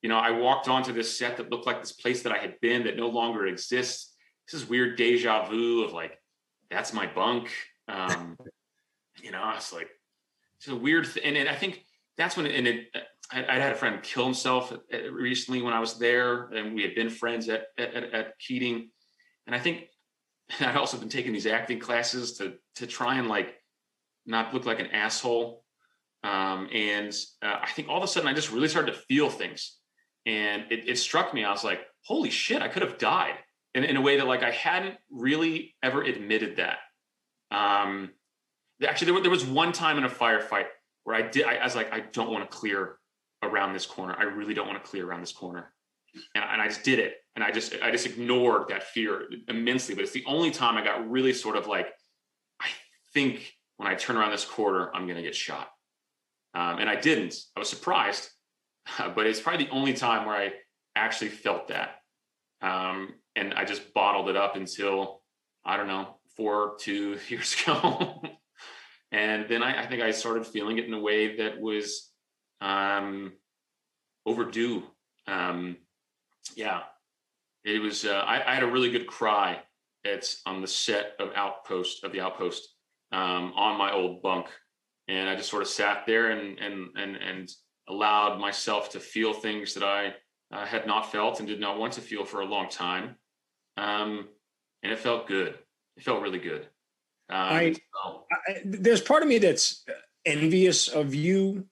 I walked onto this set that looked like this place that I had been that no longer exists. This is weird deja vu of like, that's my bunk. It's like, it's a weird thing. And I think that's when, I had a friend kill himself recently when I was there, and we had been friends at Keating. And I think I'd also been taking these acting classes to try and like not look like an asshole. I think all of a sudden I just really started to feel things, and it struck me. I was like, holy shit, I could have died in a way that like I hadn't really ever admitted that. Actually, there was one time in a firefight where I was like, I don't want to clear around this corner. I really don't want to clear around this corner. And I just did it. And I just ignored that fear immensely. But it's the only time I got really sort of like, I think when I turn around this corner, I'm going to get shot. And I didn't. I was surprised. But it's probably the only time where I actually felt that. And I just bottled it up until, I don't know, 2 years ago. And then I think I started feeling it in a way that was overdue. It was, I had a really good cry. It's on the set of the Outpost, on my old bunk. And I just sort of sat there and allowed myself to feel things that I had not felt and did not want to feel for a long time. And it felt good. It felt really good. There's part of me that's envious of you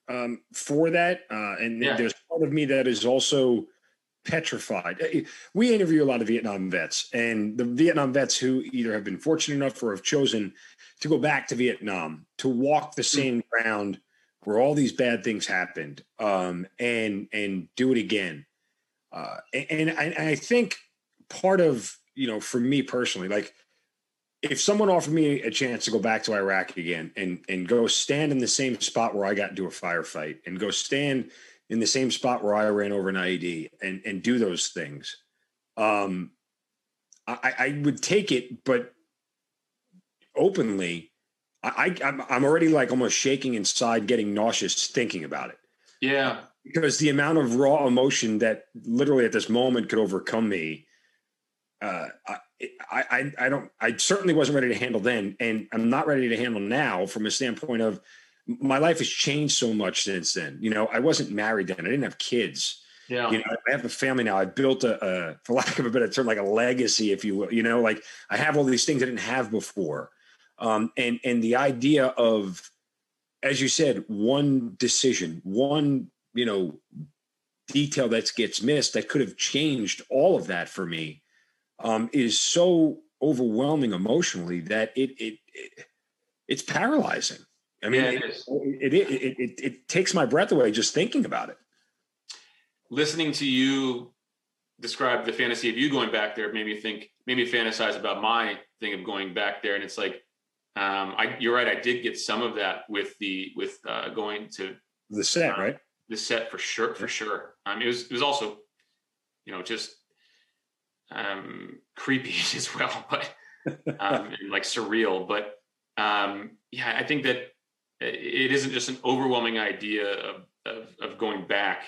for that. And there's part of me that is also petrified. We interview a lot of Vietnam vets, and the Vietnam vets who either have been fortunate enough or have chosen to go back to Vietnam, to walk the same ground where all these bad things happened, and do it again. And I think part of, for me personally, like, if someone offered me a chance to go back to Iraq again and go stand in the same spot where I got into a firefight, and go stand in the same spot where I ran over an IED and do those things, I would take it, but openly, I'm already like almost shaking inside, getting nauseous thinking about it. Yeah. Because the amount of raw emotion that literally at this moment could overcome me, I certainly wasn't ready to handle then, and I'm not ready to handle now, from a standpoint of my life has changed so much since then. I wasn't married then. I didn't have kids. Yeah. I have a family now. I built for lack of a better term, like a legacy, if you will. Like, I have all these things I didn't have before. And the idea of, as you said, one decision, one, detail that gets missed that could have changed all of that for me, is so overwhelming emotionally that it's paralyzing. I mean, it takes my breath away just thinking about it. Listening to you describe the fantasy of you going back there made me fantasize about my thing of going back there. And it's like, you're right. I did get some of that with going to the set, right? The set, for sure. It was also, just creepy as well, but and like surreal. But I think that it isn't just an overwhelming idea of going back.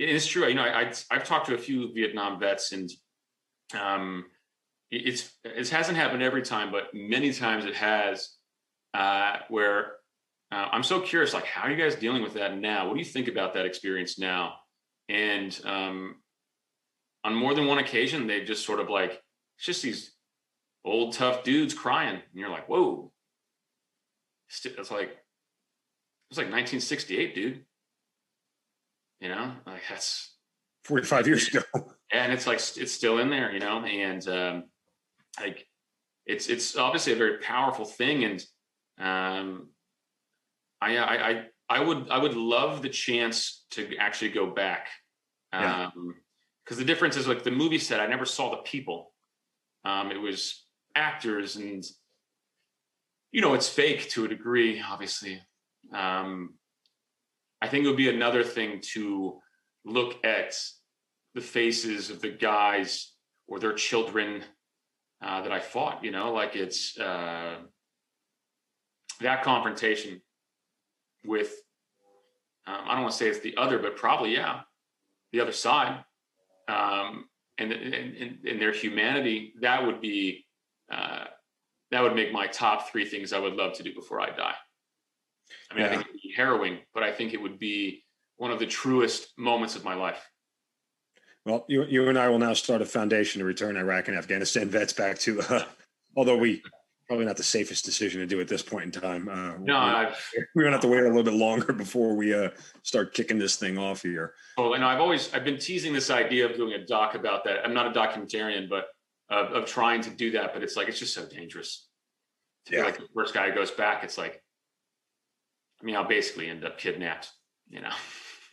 It is true. I've talked to a few Vietnam vets, and it hasn't happened every time, but many times it has, where I'm so curious, like, how are you guys dealing with that now? What do you think about that experience now? And on more than one occasion, they just sort of like, it's just these old tough dudes crying, and you're like, whoa. It's like 1968, dude. Like, that's 45 years ago. And it's like, it's still in there, and like, it's obviously a very powerful thing. And I would love the chance to actually go back. Because the difference is, like the movie set, I never saw the people. It was actors, and it's fake to a degree, obviously. I think it would be another thing to look at the faces of the guys or their children that I fought. Like, it's that confrontation with I don't want to say it's the other, but probably the other side, and their humanity. That would be that would make my top 3 things I would love to do before I die. I mean, I think it would be harrowing, but I think it would be one of the truest moments of my life. Well, you and I will now start a foundation to return Iraq and Afghanistan vets back to, although probably not the safest decision to do at this point in time. We're going to have to wait a little bit longer before we start kicking this thing off here. Oh, and I've been teasing this idea of doing a doc about that. I'm not a documentarian, but of trying to do that, but it's like, it's just so dangerous. To be like the first guy who goes back, it's like, I mean, I'll basically end up kidnapped,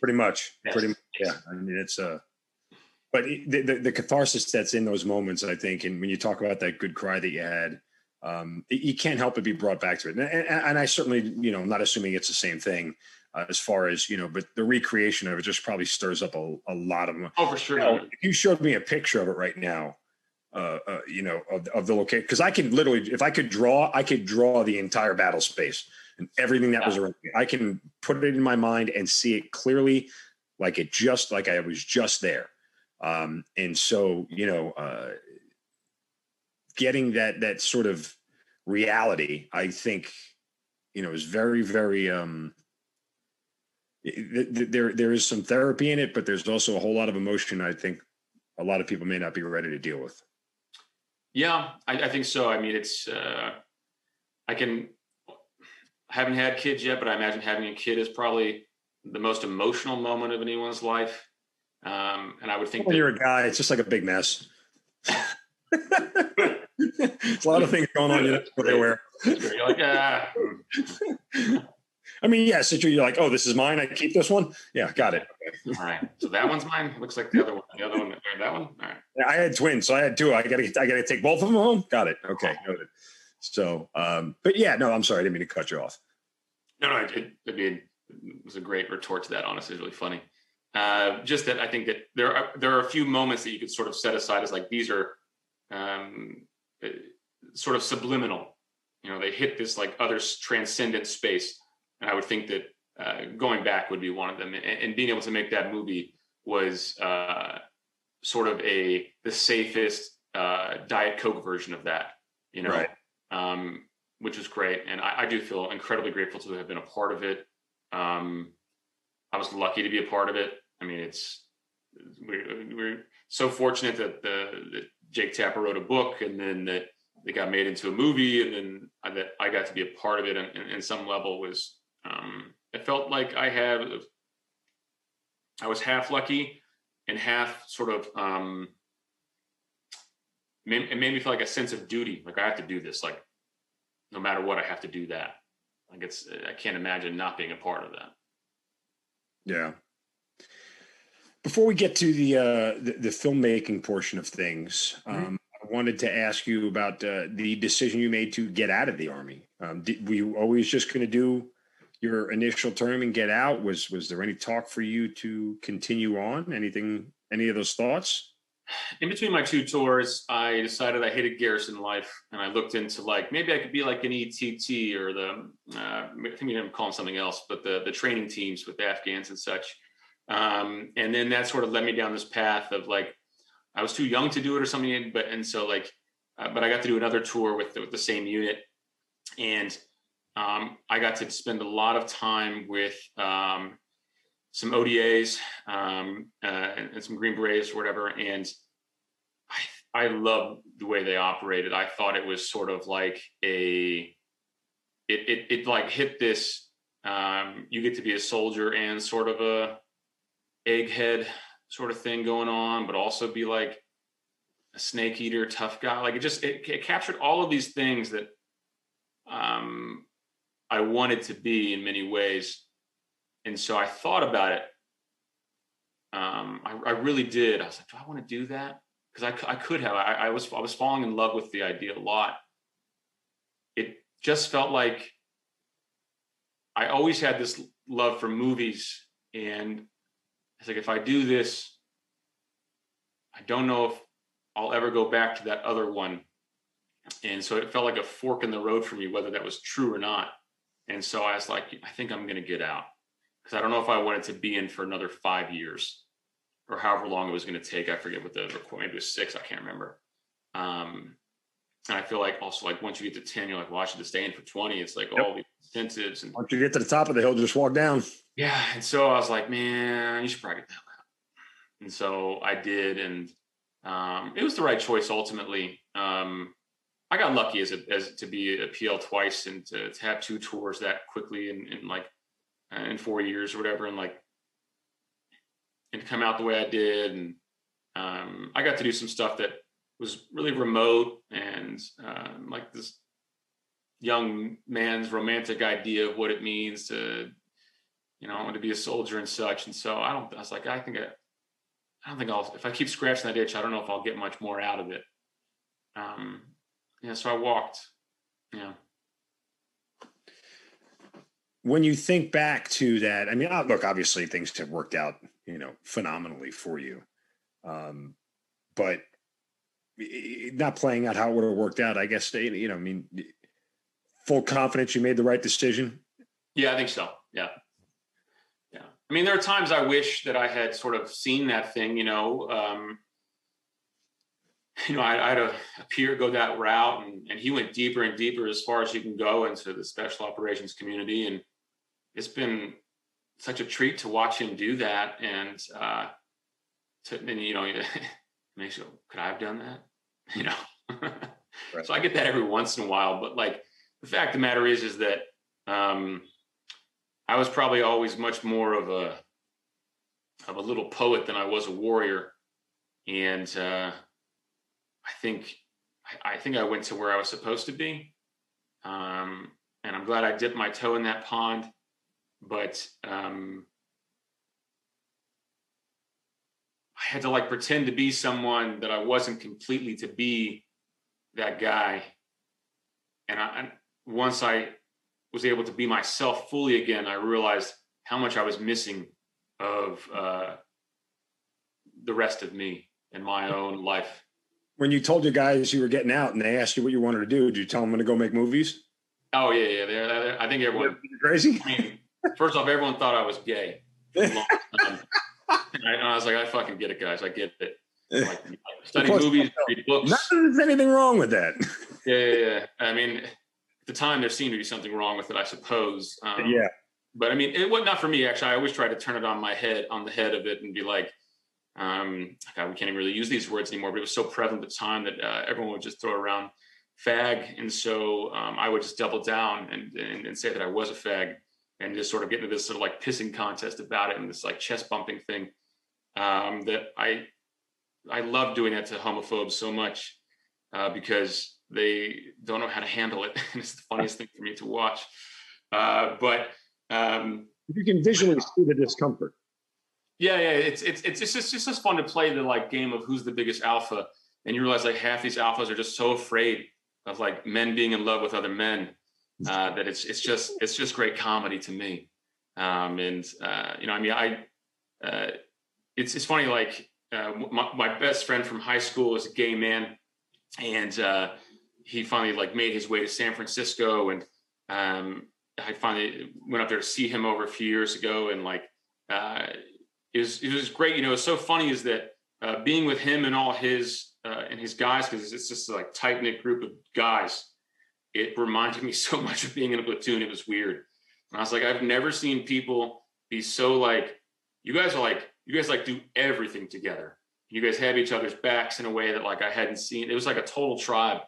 Pretty much. Yes. Pretty much. Yeah. I mean, it's but the catharsis that's in those moments, I think, and when you talk about that good cry that you had, you can't help but be brought back to it. And I certainly, I'm not assuming it's the same thing as far as, but the recreation of it just probably stirs up a lot of them. Oh, for sure. If you showed me a picture of it right now, of the location, because I could literally, if I could draw the entire battle space and everything that was around me. I can put it in my mind and see it clearly, like I was just there. And so, getting that sort of reality, I think is very, very, there is some therapy in it, but there's also a whole lot of emotion I think a lot of people may not be ready to deal with. Yeah, I think so. I mean, haven't had kids yet, but I imagine having a kid is probably the most emotional moment of anyone's life. And I would think when you're a guy, it's just like a big mess. It's a lot of things going on. You're aware. You're like, I mean, yes, you're like, oh, this is mine. I keep this one. Yeah, got it. All right. So that one's mine. Looks like the other one. The other one. That one. All right. Yeah, I had twins, so I had two. I gotta take both of them home. Got it. Okay. Noted. So, but yeah, no, I'm sorry. I didn't mean to cut you off. No, it was a great retort to that. Honestly, it's really funny. Just that I think that there are a few moments that you could sort of set aside as like, these are sort of subliminal. They hit this like other transcendent space. And I would think that going back would be one of them. And being able to make that movie was sort of the safest Diet Coke version of that, right. Which was great. And I do feel incredibly grateful to have been a part of it. I was lucky to be a part of it. I mean, we're so fortunate that Jake Tapper wrote a book, and then that it got made into a movie, and then that I got to be a part of it. And in some level was, it felt like I was half lucky and half sort of, it made me feel like a sense of duty. Like I have to do this, like no matter what, I have to do that. Like I can't imagine not being a part of that. Yeah. Before we get to the filmmaking portion of things, I wanted to ask you about the decision you made to get out of the Army. Were you always just going to do your initial term and get out? Was there any talk for you to continue on? Any of those thoughts? In between my two tours, I decided I hated garrison life, and I looked into like maybe I could be like an ETT or I think we didn't call them something else, but the training teams with the Afghans and such. And then that sort of led me down this path of like I was too young to do it or something, but I got to do another tour with the same unit, and I got to spend a lot of time with some ODAs and some Green Berets or whatever. And I loved the way they operated. I thought it was sort of like it like hit this, you get to be a soldier and sort of a egghead sort of thing going on, but also be like a snake eater, tough guy. Like it captured all of these things that I wanted to be in many ways. And so I thought about it. I really did. I was like, do I want to do that? Because I could have. I was falling in love with the idea a lot. It just felt like I always had this love for movies, and it's like, if I do this, I don't know if I'll ever go back to that other one. And so it felt like a fork in the road for me, whether that was true or not. And so I was like, I think I'm going to get out, because I don't know if I wanted to be in for another 5 years or however long it was going to take. I forget what maybe it was 6. I can't remember. And I feel like also like once you get to 10, you're like, well, I should stay in for 20. It's like all these incentives. And once you get to the top of the hill, just walk down. Yeah. And so I was like, man, you should probably get that out. And so I did. And it was the right choice ultimately. I got lucky as to be a PL twice and to have 2 tours that quickly in 4 years or whatever, and to come out the way I did. And I got to do some stuff that was really remote and like this young man's romantic idea of what it means to, to be a soldier and such. And so I don't think if I keep scratching that itch, I don't know if I'll get much more out of it. So I walked. Yeah. When you think back to that, I mean, look, obviously things have worked out, phenomenally for you. But not playing out how it would have worked out, I guess, full confidence you made the right decision. Yeah, I think so. Yeah. Yeah. I mean, there are times I wish that I had sort of seen that thing, I had a peer go that route, and he went deeper and deeper as far as you can go into the special operations community. And it's been such a treat to watch him do that. And then, it makes you go, could I have done that? Right. So I get that every once in a while. But like, the fact of the matter is that I was probably always much more of a little poet than I was a warrior. And I think I went to where I was supposed to be. And I'm glad I dipped my toe in that pond. But I had to like pretend to be someone that I wasn't completely to be that guy. And once I was able to be myself fully again, I realized how much I was missing of the rest of me in my own life. When you told your guys you were getting out and they asked you what you wanted to do, did you tell them I'm going to go make movies? Oh yeah. I think everyone. You're crazy. I mean, first off, everyone thought I was gay. And I was like, I fucking get it, guys. I get it. Like, study movies, read books. Not that there's anything wrong with that. Yeah. I mean, at the time, there seemed to be something wrong with it, I suppose. Yeah. But I mean, it was not for me. Actually, I always try to turn it on the head of it, and be like, God, we can't even really use these words anymore. But it was so prevalent at the time that everyone would just throw around fag, and so I would just double down and say that I was a fag, and just sort of get into this sort of like pissing contest about it, and this like chest bumping thing. That I love doing that to homophobes so much because they don't know how to handle it. It's the funniest thing for me to watch. But you can visually see the discomfort. Yeah. It's just fun to play the like game of who's the biggest alpha, and you realize like half these alphas are just so afraid of like men being in love with other men that it's just great comedy to me. It's funny. Like my best friend from high school is a gay man, and he finally like made his way to San Francisco, and I finally went up there to see him over a few years ago, and like it was great. What's so funny is that being with him and all his guys, because it's just like tight knit group of guys. It reminded me so much of being in a platoon. It was weird. And I was like, I've never seen people be so like, you guys do everything together. You guys have each other's backs in a way that like I hadn't seen. It was like a total tribe.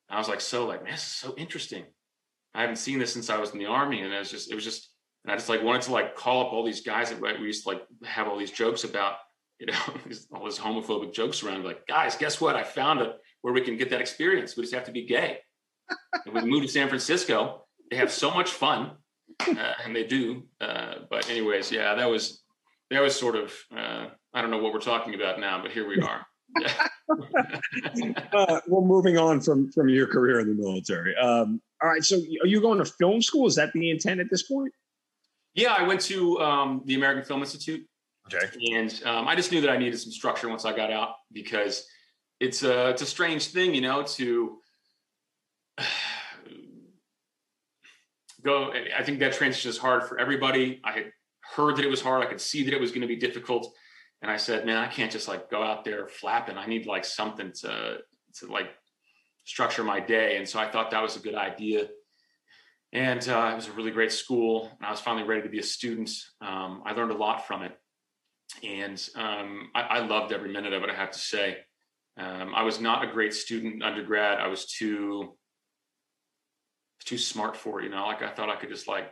And I was like, man, this is so interesting. I haven't seen this since I was in the Army. And it was just, and I just like wanted to like call up all these guys that we used to like have all these jokes about, all these homophobic jokes around. Like, guys, guess what? I found it where we can get that experience. We just have to be gay. And we moved to San Francisco. They have so much fun, and they do. But anyways, yeah, that was sort of. I don't know what we're talking about now, but here we are. Well, moving on from your career in the military. All right, so are you going to film school? Is that the intent at this point? Yeah, I went to the American Film Institute. Okay. And I just knew that I needed some structure once I got out, because it's a strange thing, to go. I think that transition is hard for everybody. I had heard that it was hard. I could see that it was going to be difficult. And I said, man, I can't just like go out there flapping. I need like something to like structure my day. And so I thought that was a good idea. And it was a really great school. And I was finally ready to be a student. I learned a lot from it. And I loved every minute of it, I have to say. I was not a great student in undergrad. I was too smart for it, like I thought I could just like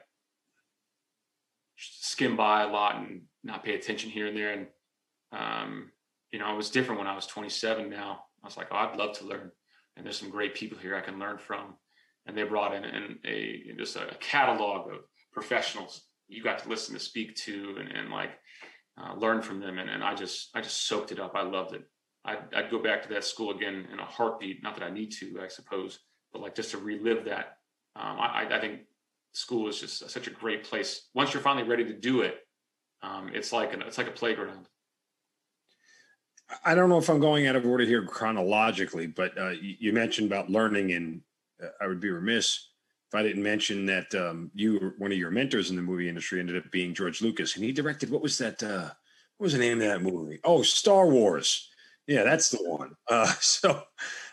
skim by a lot and not pay attention here and there. And it was different when I was 27. Now I was like, oh, I'd love to learn, and there's some great people here I can learn from. And they brought in a catalog of professionals you got to listen to, speak to, and like learn from them. And I just soaked it up. I loved it. I'd go back to that school again in a heartbeat. Not that I need to, I suppose, but like just to relive that. I think school is just such a great place. Once you're finally ready to do it, it's like a playground. I don't know if I'm going out of order here chronologically, but you mentioned about learning, and I would be remiss if I didn't mention that one of your mentors in the movie industry ended up being George Lucas, and he directed, what was that? What was the name of that movie? Oh, Star Wars. Yeah, that's the one. I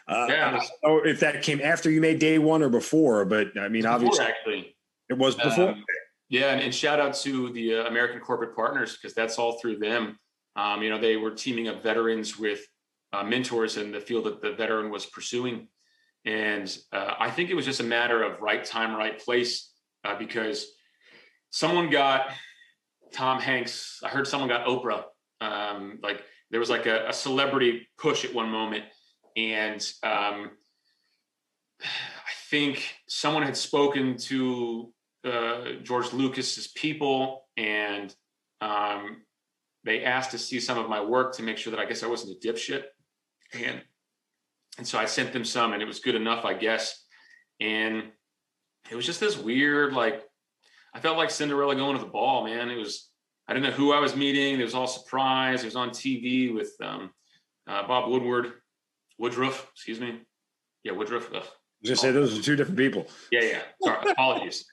Yeah, don't know if that came after you made day one or before, but I mean, before obviously actually. it was before. Yeah, and shout out to the American Corporate Partners, because that's all through them. They were teaming up veterans with mentors in the field that the veteran was pursuing. And I think it was just a matter of right time, right place, because someone got Tom Hanks. I heard someone got Oprah. Like there was like a celebrity push at one moment. And I think someone had spoken to George Lucas's people, and they asked to see some of my work to make sure that I guess I wasn't a dipshit. And so I sent them some, and it was good enough, I guess. And it was just this weird, like, I felt like Cinderella going to the ball, man. I didn't know who I was meeting. It was all surprise. It was on TV with Bob Woodruff, excuse me. Yeah, Woodruff. Ugh. I was gonna say those are two different people. Yeah. Sorry, apologies.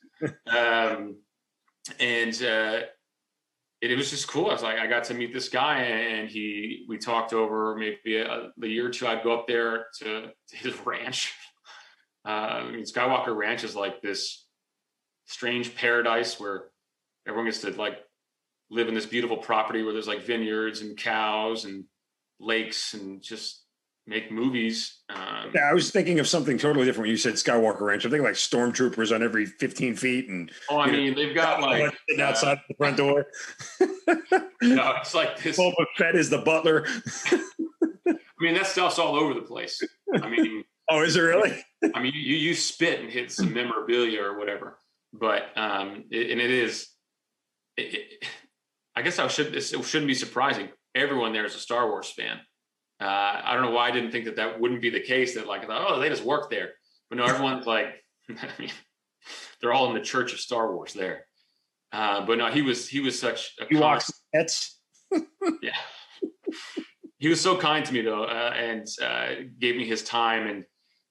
It was just cool. I was like, I got to meet this guy, and we talked over maybe the year or two. I'd go up there to his ranch. Skywalker Ranch is like this strange paradise where everyone gets to like live in this beautiful property where there's like vineyards and cows and lakes and just make movies. Yeah, I was thinking of something totally different when you said Skywalker Ranch. I'm thinking like stormtroopers on every 15 feet. And they've got like outside the front door. No, it's like this. Boba Fett is the butler. That stuff's all over the place. Oh, is it really? You spit and hit some memorabilia or whatever, but it is. I guess it shouldn't be surprising. Everyone there is a Star Wars fan. I don't know why I didn't think that wouldn't be the case. That like, they just work there, but no, everyone's like, they're all in the Church of Star Wars there. But no, he was such a pets. Yeah, he was so kind to me though, and gave me his time, and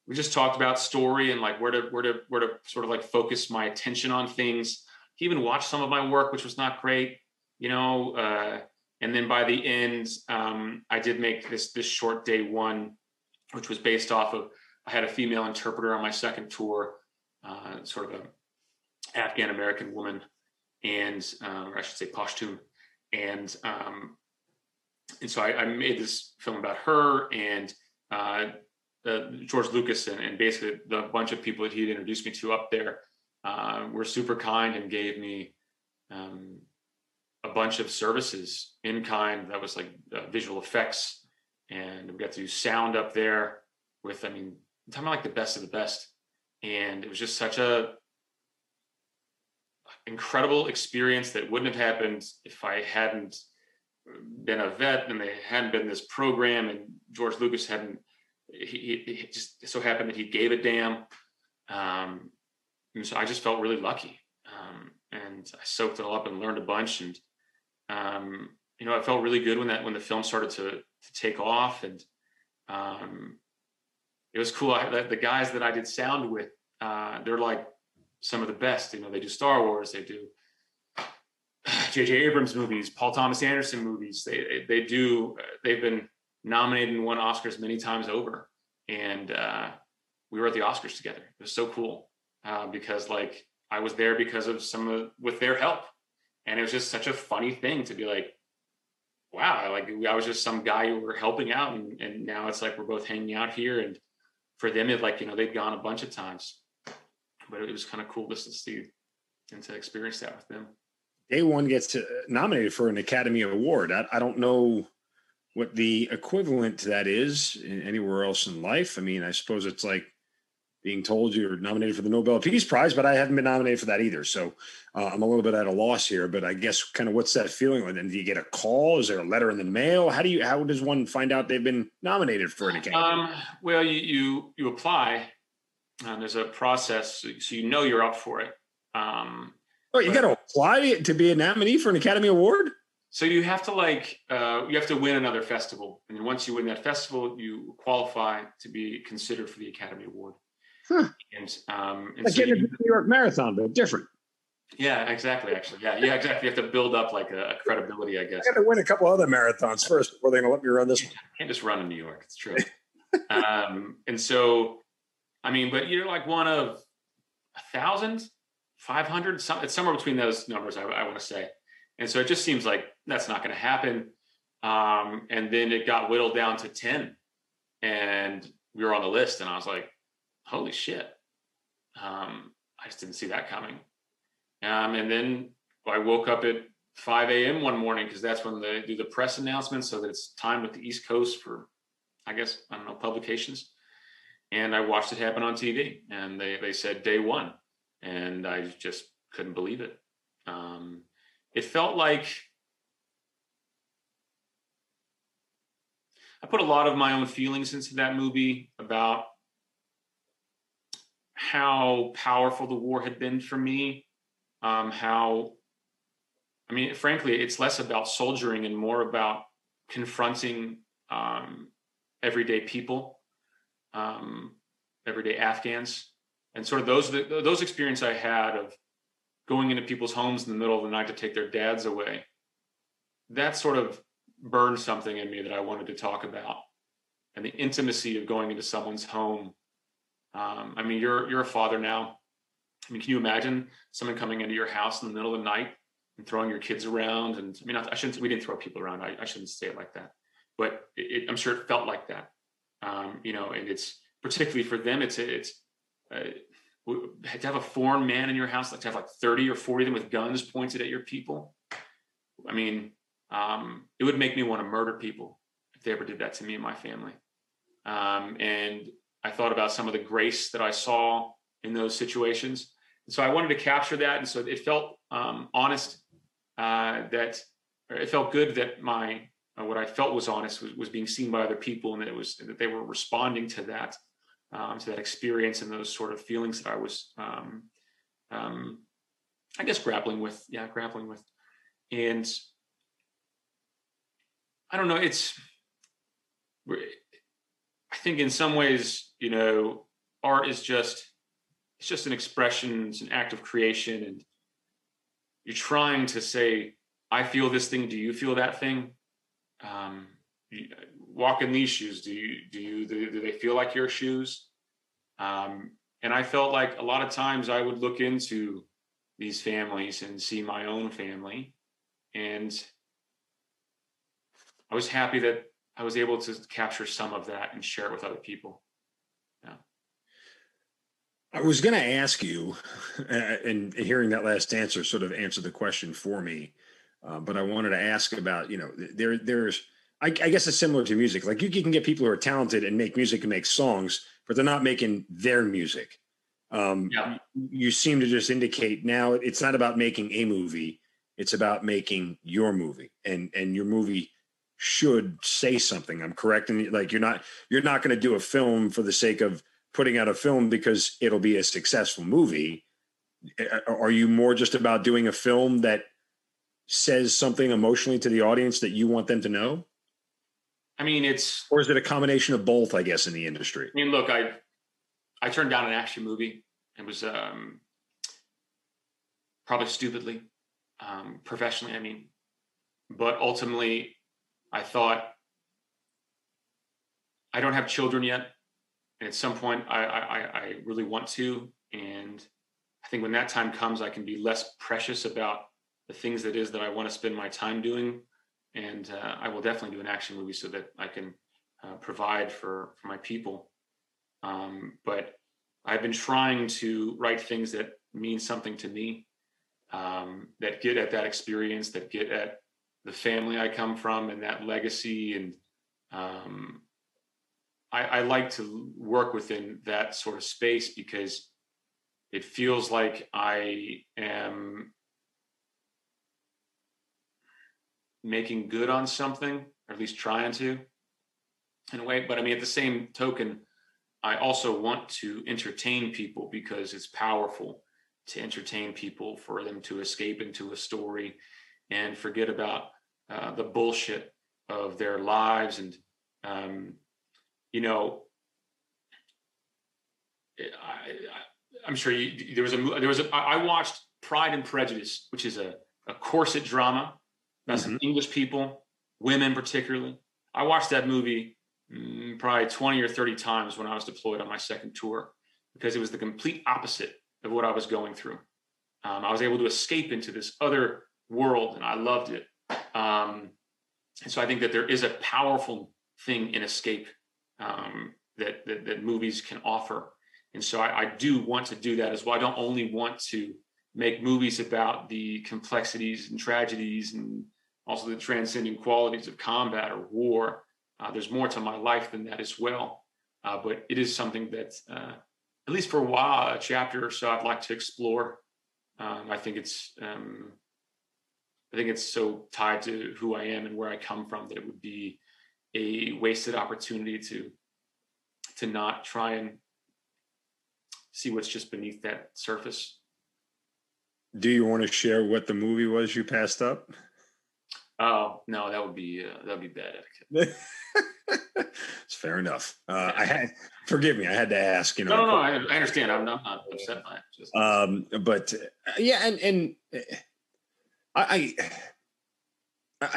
we just talked about story and like where to sort of like focus my attention on things. He even watched some of my work, which was not great, and then by the end, I did make this short day one, which was based off of, I had a female interpreter on my second tour, sort of a Afghan American woman, and or I should say Pashtun, and so I made this film about her, and George Lucas and basically the bunch of people that he'd introduced me to up there were super kind and gave me a bunch of services in kind. That was like visual effects, and we got to do sound up there with, I'm talking about like the best of the best. And it was just such a incredible experience that wouldn't have happened if I hadn't been a vet and they hadn't been this program, and George Lucas hadn't, he just so happened that he gave a damn. And so I just felt really lucky. And I soaked it all up and learned a bunch. And, I felt really good when the film started to take off. And it was cool. The guys that I did sound with, they're like some of the best. They do Star Wars, they do J.J. Abrams movies, Paul Thomas Anderson movies. They've been nominated and won Oscars many times over. And we were at the Oscars together. It was so cool because like I was there because of with their help. And it was just such a funny thing to be like, wow, like I was just some guy who were helping out. And now it's like, we're both hanging out here. And for them, it like, they'd gone a bunch of times, but it was kind of cool just to see and to experience that with them. Day one gets nominated for an Academy Award. I don't know what the equivalent to that is anywhere else in life. I suppose it's like being told you're nominated for the Nobel Peace Prize, but I haven't been nominated for that either. So I'm a little bit at a loss here, but I guess kind of what's that feeling like? And do you get a call? Is there a letter in the mail? How does one find out they've been nominated for an Academy? Well, you apply. There's a process, so you're up for it. You got to apply to be a nominee for an Academy Award? So you have to you have to win another festival. And then once you win that festival, you qualify to be considered for the Academy Award. Huh. And like getting the New York Marathon, but different. Yeah, exactly. Actually, yeah, exactly. You have to build up like a credibility, I guess. I got to win a couple other marathons first before they're going to let me run this one. Can't just run in New York. It's true. And so, I mean, but you're like one of 1,000, 500, it's somewhere between those numbers, I want to say. And so it just seems like that's not going to happen. And then it got whittled down to 10, and we were on the list, and I was like, holy shit. I just didn't see that coming. And then I woke up at 5 a.m. one morning, because that's when they do the press announcement, so that it's timed with the East Coast for, I guess, I don't know, publications. And I watched it happen on TV, and they said day one, and I just couldn't believe it. It felt like I put a lot of my own feelings into that movie about how powerful the war had been for me. Frankly, it's less about soldiering and more about confronting everyday people, everyday Afghans, and sort of those experiences I had of going into people's homes in the middle of the night to take their dads away. That sort of burned something in me that I wanted to talk about, and the intimacy of going into someone's home. You're a father now. I mean, can you imagine someone coming into your house in the middle of the night and throwing your kids around? And I mean, we didn't throw people around. I shouldn't say it like that, but I'm sure it felt like that. And it's particularly for them, to have a foreign man in your house, like to have like 30 or 40 of them with guns pointed at your people. I mean, it would make me want to murder people if they ever did that to me and my family. And I thought about some of the grace that I saw in those situations. And so I wanted to capture that. And so it felt honest, that it felt good that what I felt was honest was being seen by other people, and that they were responding to that experience and those sort of feelings that I was, I guess, grappling with. And I don't know, I think in some ways, art is just an expression, it's an act of creation, and you're trying to say, I feel this thing, do you feel that thing? Walk in these shoes, do they feel like your shoes? And I felt like a lot of times I would look into these families and see my own family, and I was happy that I was able to capture some of that and share it with other people. Yeah. I was going to ask you, and hearing that last answer sort of answered the question for me. But I wanted to ask about, there's, I guess it's similar to music. Like you can get people who are talented and make music and make songs, but they're not making their music. You seem to just indicate now it's not about making a movie. It's about making your movie, and your movie should say something. I'm correct. And like, you're not going to do a film for the sake of putting out a film because it'll be a successful movie. Are you more just about doing a film that says something emotionally to the audience that you want them to know? I mean, or is it a combination of both, I guess, in the industry? I mean, look, I turned down an action movie. It was probably stupidly, professionally, I mean, but ultimately I thought, I don't have children yet. And at some point I really want to. And I think when that time comes, I can be less precious about the things that I want to spend my time doing. And I will definitely do an action movie so that I can provide for my people. But I've been trying to write things that mean something to me, that get at that experience, that get at the family I come from and that legacy. And I like to work within that sort of space because it feels like I am making good on something, or at least trying to, in a way. But I mean, at the same token, I also want to entertain people because it's powerful to entertain people, for them to escape into a story and forget about the bullshit of their lives. And, I'm sure I watched Pride and Prejudice, which is a corset drama about some English people, women particularly. I watched that movie probably 20 or 30 times when I was deployed on my second tour, because it was the complete opposite of what I was going through. I was able to escape into this other world, and I loved it. And so I think that there is a powerful thing in escape that movies can offer. And so I do want to do that as well. I don't only want to make movies about the complexities and tragedies and also the transcending qualities of combat or war. There's more to my life than that as well. But it is something that, at least for a while, a chapter or so, I'd like to explore. I think it's so tied to who I am and where I come from that it would be a wasted opportunity to not try and see what's just beneath that surface. Do you want to share what the movie was you passed up? Oh no, that would be bad etiquette. It's fair enough. Forgive me, I had to ask. No, I understand. I'm not upset by it. But yeah, and I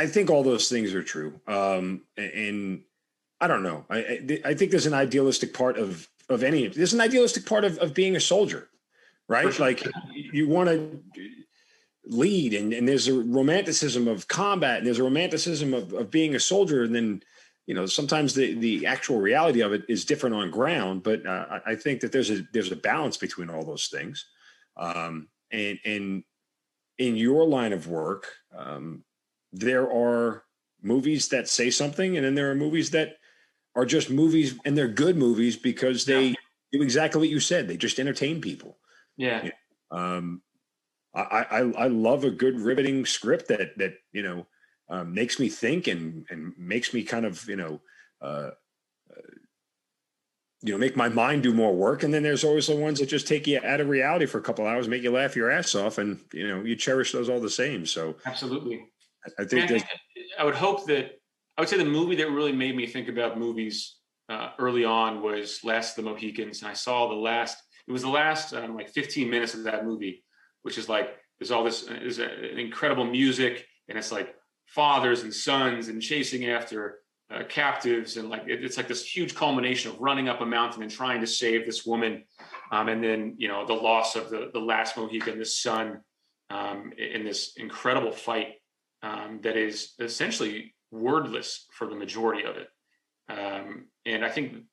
think all those things are true. And I don't know. I think there's an idealistic part of there's an idealistic part of being a soldier, right? Sure. Like you want to lead, and there's a romanticism of combat, and there's a romanticism of being a soldier, and then sometimes the actual reality of it is different on ground. But I think that there's a balance between all those things, and in your line of work, there are movies that say something, and then there are movies that are just movies, and they're good movies because they do exactly what you said. They just entertain people. Yeah. I love a good riveting script that makes me think and makes me kind of make my mind do more work. And then there's always the ones that just take you out of reality for a couple hours, make you laugh your ass off, and you cherish those all the same. So absolutely, I think I would hope that I would say the movie that really made me think about movies early on was Last of the Mohicans, and I saw the last 15 minutes of that movie, which is like there's all this incredible music, and it's like fathers and sons and chasing after captives, and like it's like this huge culmination of running up a mountain and trying to save this woman, and then the loss of the last Mohican, the son, in this incredible fight that is essentially wordless for the majority of it. And I think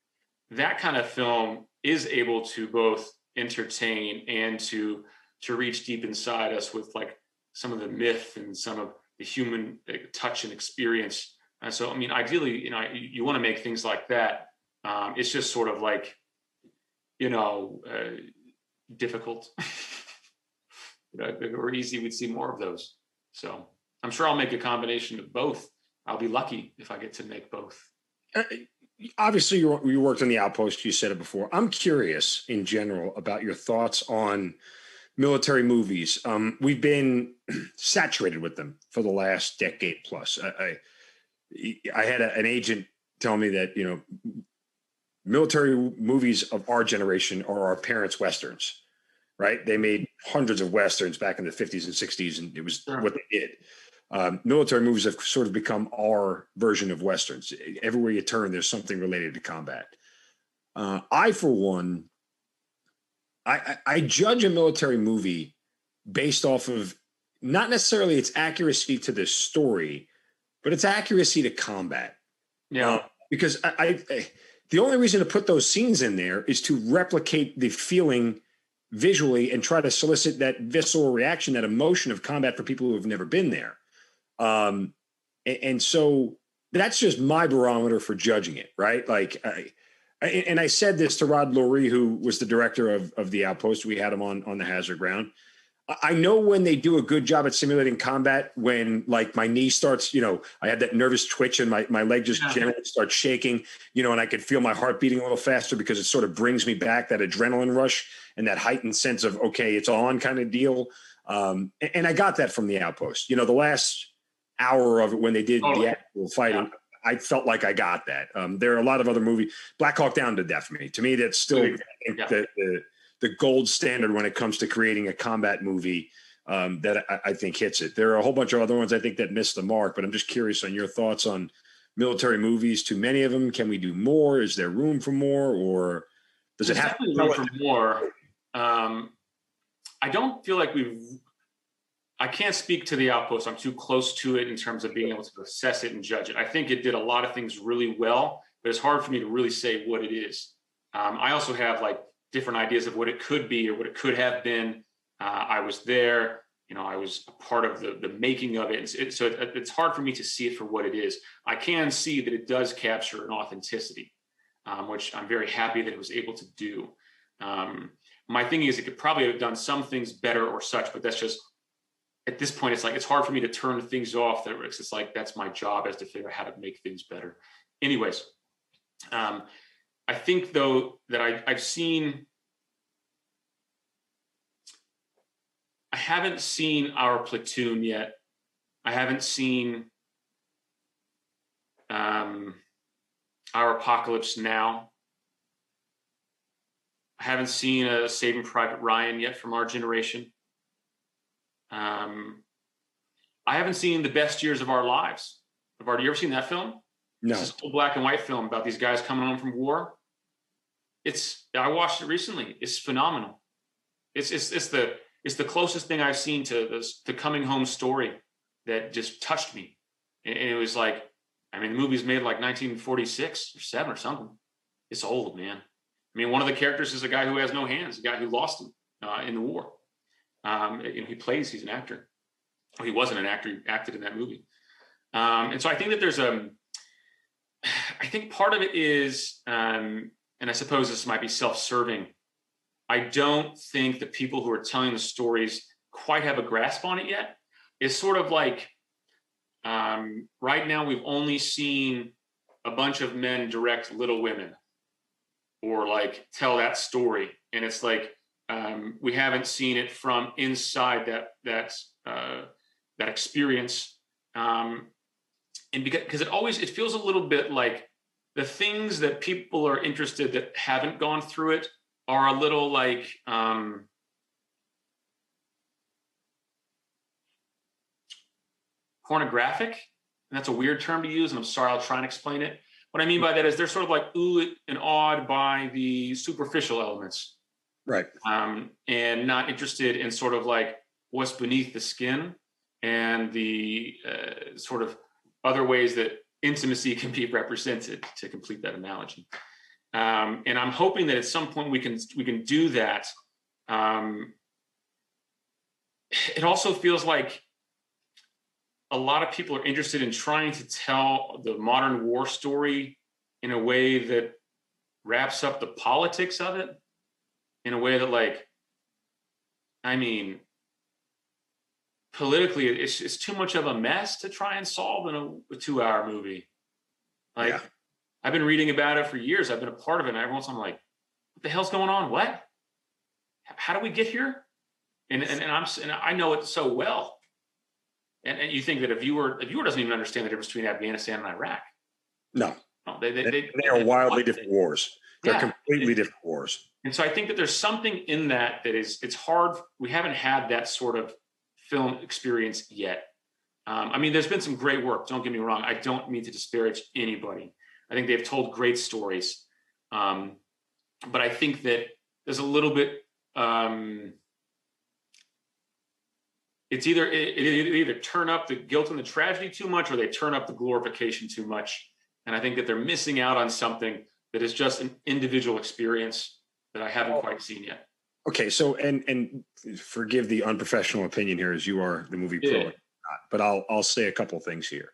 that kind of film is able to both entertain and to reach deep inside us with like some of the myth and some of the human touch and experience. So, I mean, ideally, you want to make things like that. It's just sort of like, difficult. If it were easy, we'd see more of those. So I'm sure I'll make a combination of both. I'll be lucky if I get to make both. Obviously, you worked on the Outpost. You said it before. I'm curious in general about your thoughts on military movies. We've been saturated with them for the last decade plus. I had an agent tell me that, military movies of our generation are our parents' Westerns, right? They made hundreds of Westerns back in the 50s and 60s, and it was what they did. Military movies have sort of become our version of Westerns. Everywhere you turn, there's something related to combat. I, for one, I judge a military movie based off of not necessarily its accuracy to the story, but its accuracy to combat. Yeah. Because the only reason to put those scenes in there is to replicate the feeling visually and try to solicit that visceral reaction, that emotion of combat for people who have never been there. And so that's just my barometer for judging it, right? Like, I said this to Rod Lurie, who was the director of the Outpost. We had him on the Hazard Ground. I know when they do a good job at simulating combat, when like my knee starts, I had that nervous twitch and my leg just generally starts shaking, and I could feel my heart beating a little faster because it sort of brings me back, that adrenaline rush and that heightened sense of, okay, it's on kind of deal. And I got that from the Outpost. The last hour of it when they did the actual fighting, I felt like I got that. There are a lot of other movies. Black Hawk Down did that for me. To me, that's still the gold standard when it comes to creating a combat movie that I think hits it. There are a whole bunch of other ones I think that miss the mark, but I'm just curious on your thoughts on military movies. Too many of them? Can we do more? Is there room for more, or does it have to room for more? I don't feel like I can't speak to the Outpost. I'm too close to it in terms of being able to assess it and judge it. I think it did a lot of things really well, but it's hard for me to really say what it is. I also have like different ideas of what it could be or what it could have been. I was there, I was a part of the making of it. So it's hard for me to see it for what it is. I can see that it does capture an authenticity, which I'm very happy that it was able to do. My thinking is it could probably have done some things better or such, but that's just, at this point, it's like, it's hard for me to turn things off. It's like, that's my job, is to figure out how to make things better. Anyways, I think though that I haven't seen Our Platoon yet. I haven't seen Our Apocalypse Now. I haven't seen a Saving Private Ryan yet from our generation. I haven't seen The Best Years of Our Lives. You ever seen that film? No. It's this old black and white film about these guys coming home from war. I watched it recently. It's phenomenal. It's the closest thing I've seen to the coming home story that just touched me. And it was like, the movie's made like 1946 or 7 or something. It's old, man. One of the characters is a guy who has no hands, a guy who lost them in the war. He's an actor. Well, he wasn't an actor, he acted in that movie. And so I think that there's I think part of it is, and I suppose this might be self-serving, I don't think the people who are telling the stories quite have a grasp on it yet. It's sort of like, right now we've only seen a bunch of men direct Little Women or like tell that story. And it's like, we haven't seen it from inside that experience. And because it feels a little bit like the things that people are interested that haven't gone through it are a little like pornographic. And that's a weird term to use. And I'm sorry, I'll try and explain it. What I mean by that is they're sort of like ooh and awed by the superficial elements. Right. And not interested in sort of like what's beneath the skin and the sort of other ways that intimacy can be represented, to complete that analogy. And I'm hoping that at some point we can do that. It also feels like a lot of people are interested in trying to tell the modern war story in a way that wraps up the politics of it, in a way that, like, politically, it's too much of a mess to try and solve in a 2-hour movie. Like, yeah. I've been reading about it for years. I've been a part of it. And every once in a while I'm like, what the hell's going on? What? How do we get here? And I know it so well. And you think that a viewer doesn't even understand the difference between Afghanistan and Iraq. No. They are wildly different wars. They're completely different wars. And so I think that there's something in that it's hard. We haven't had that sort of film experience yet. There's been some great work. Don't get me wrong. I don't mean to disparage anybody. I think they've told great stories. But I think that there's a little bit, it either turn up the guilt and the tragedy too much, or they turn up the glorification too much. And I think that they're missing out on something that is just an individual experience that I haven't quite seen yet. Okay, so and forgive the unprofessional opinion here, as you are the movie pro, but I'll say a couple of things here.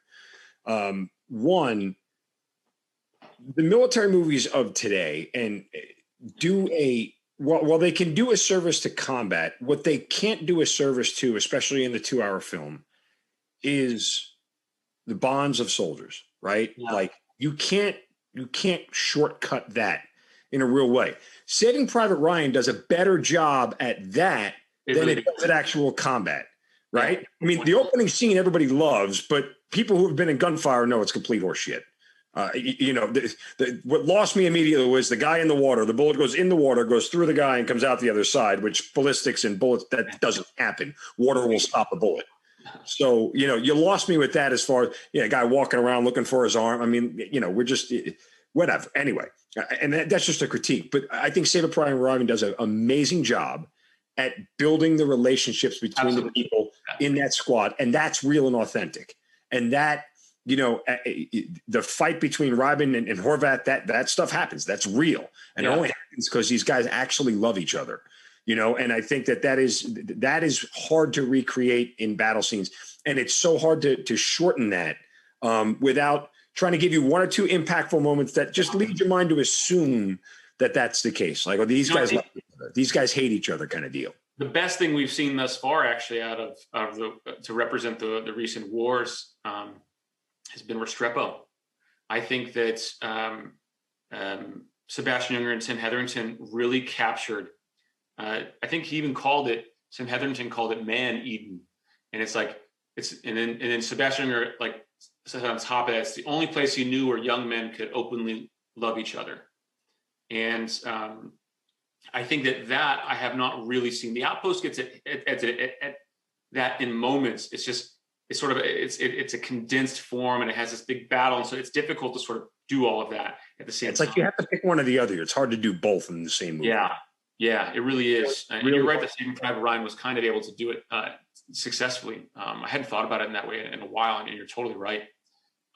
One, the military movies of today and while they can do a service to combat, what they can't do a service to, especially in the 2-hour film, is the bonds of soldiers, right? Yeah. Like you can't shortcut that in a real way. Saving Private Ryan does a better job at that than it does at actual combat, right? Yeah. The opening scene everybody loves, but people who have been in gunfire know it's complete horseshit. What lost me immediately was the guy in the water. The bullet goes in the water, goes through the guy, and comes out the other side. Which ballistics and bullets, that doesn't happen. Water will stop a bullet. So you lost me with that. As far as a guy walking around looking for his arm. I mean, we're just whatever. Anyway, and that's just a critique. But I think Saving Private Ryan does an amazing job at building the relationships between the people in that squad, and that's real and authentic. And that. The fight between Robin and Horvath, that stuff happens. That's real. And it only happens because these guys actually love each other, and I think that is hard to recreate in battle scenes. And it's so hard to shorten that without trying to give you one or two impactful moments that just lead your mind to assume that that's the case. Like, these guys love each other. These guys hate each other kind of deal. The best thing we've seen thus far, actually, out of to represent the recent wars, has been Restrepo. I think that Sebastian Junger and Tim Hetherington really captured. I think Tim Hetherington called it Man Eden, and and then Sebastian Junger said on top of that, it's the only place he knew where young men could openly love each other, and I think that I have not really seen. The Outpost gets at that in moments. It's a condensed form, and it has this big battle, and so it's difficult to sort of do all of that at the same time. It's like you have to pick one or the other. It's hard to do both in the same movie. Yeah, it really is. And you're right that Saving Private Ryan was kind of able to do it successfully. I hadn't thought about it in that way in a while, and you're totally right.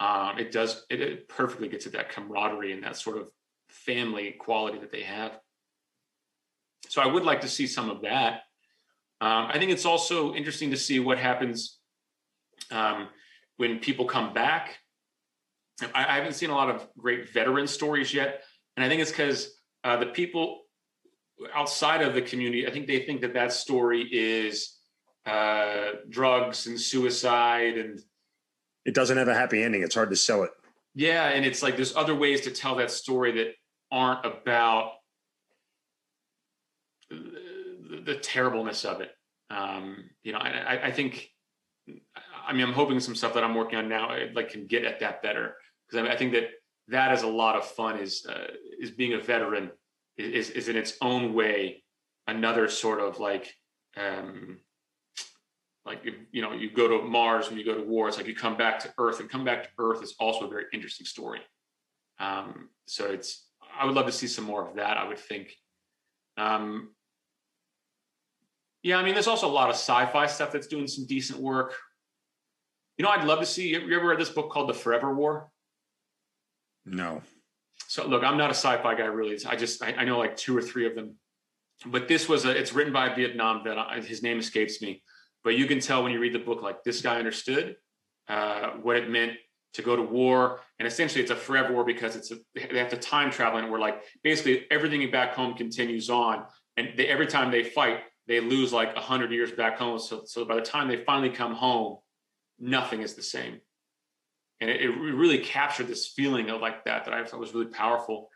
It perfectly gets at that camaraderie and that sort of family quality that they have. So I would like to see some of that. I think it's also interesting to see what happens when people come back. I haven't seen a lot of great veteran stories yet. And I think it's because the people outside of the community, I think they think that story is drugs and suicide. And it doesn't have a happy ending. It's hard to sell it. Yeah. And it's like there's other ways to tell that story that aren't about the terribleness of it. I think, I'm hoping some stuff that I'm working on now can get at that better, because I think that is a lot of fun. Is being a veteran is in its own way another sort of you go to Mars when you go to war. It's like you come back to Earth, and come back to Earth is also a very interesting story. So I would love to see some more of that. I would think. There's also a lot of sci-fi stuff that's doing some decent work. I'd love to see. You ever read this book called The Forever War? No. So look, I'm not a sci-fi guy really. I know like two or three of them, but this was it's written by a Vietnam vet. His name escapes me, but you can tell when you read the book, like this guy understood what it meant to go to war. And essentially it's a forever war because they have to time travel, and we're like, basically everything back home continues on. And every time they fight, they lose like 100 years back home. So by the time they finally come home, nothing is the same. And it really captured this feeling of that I thought was really powerful.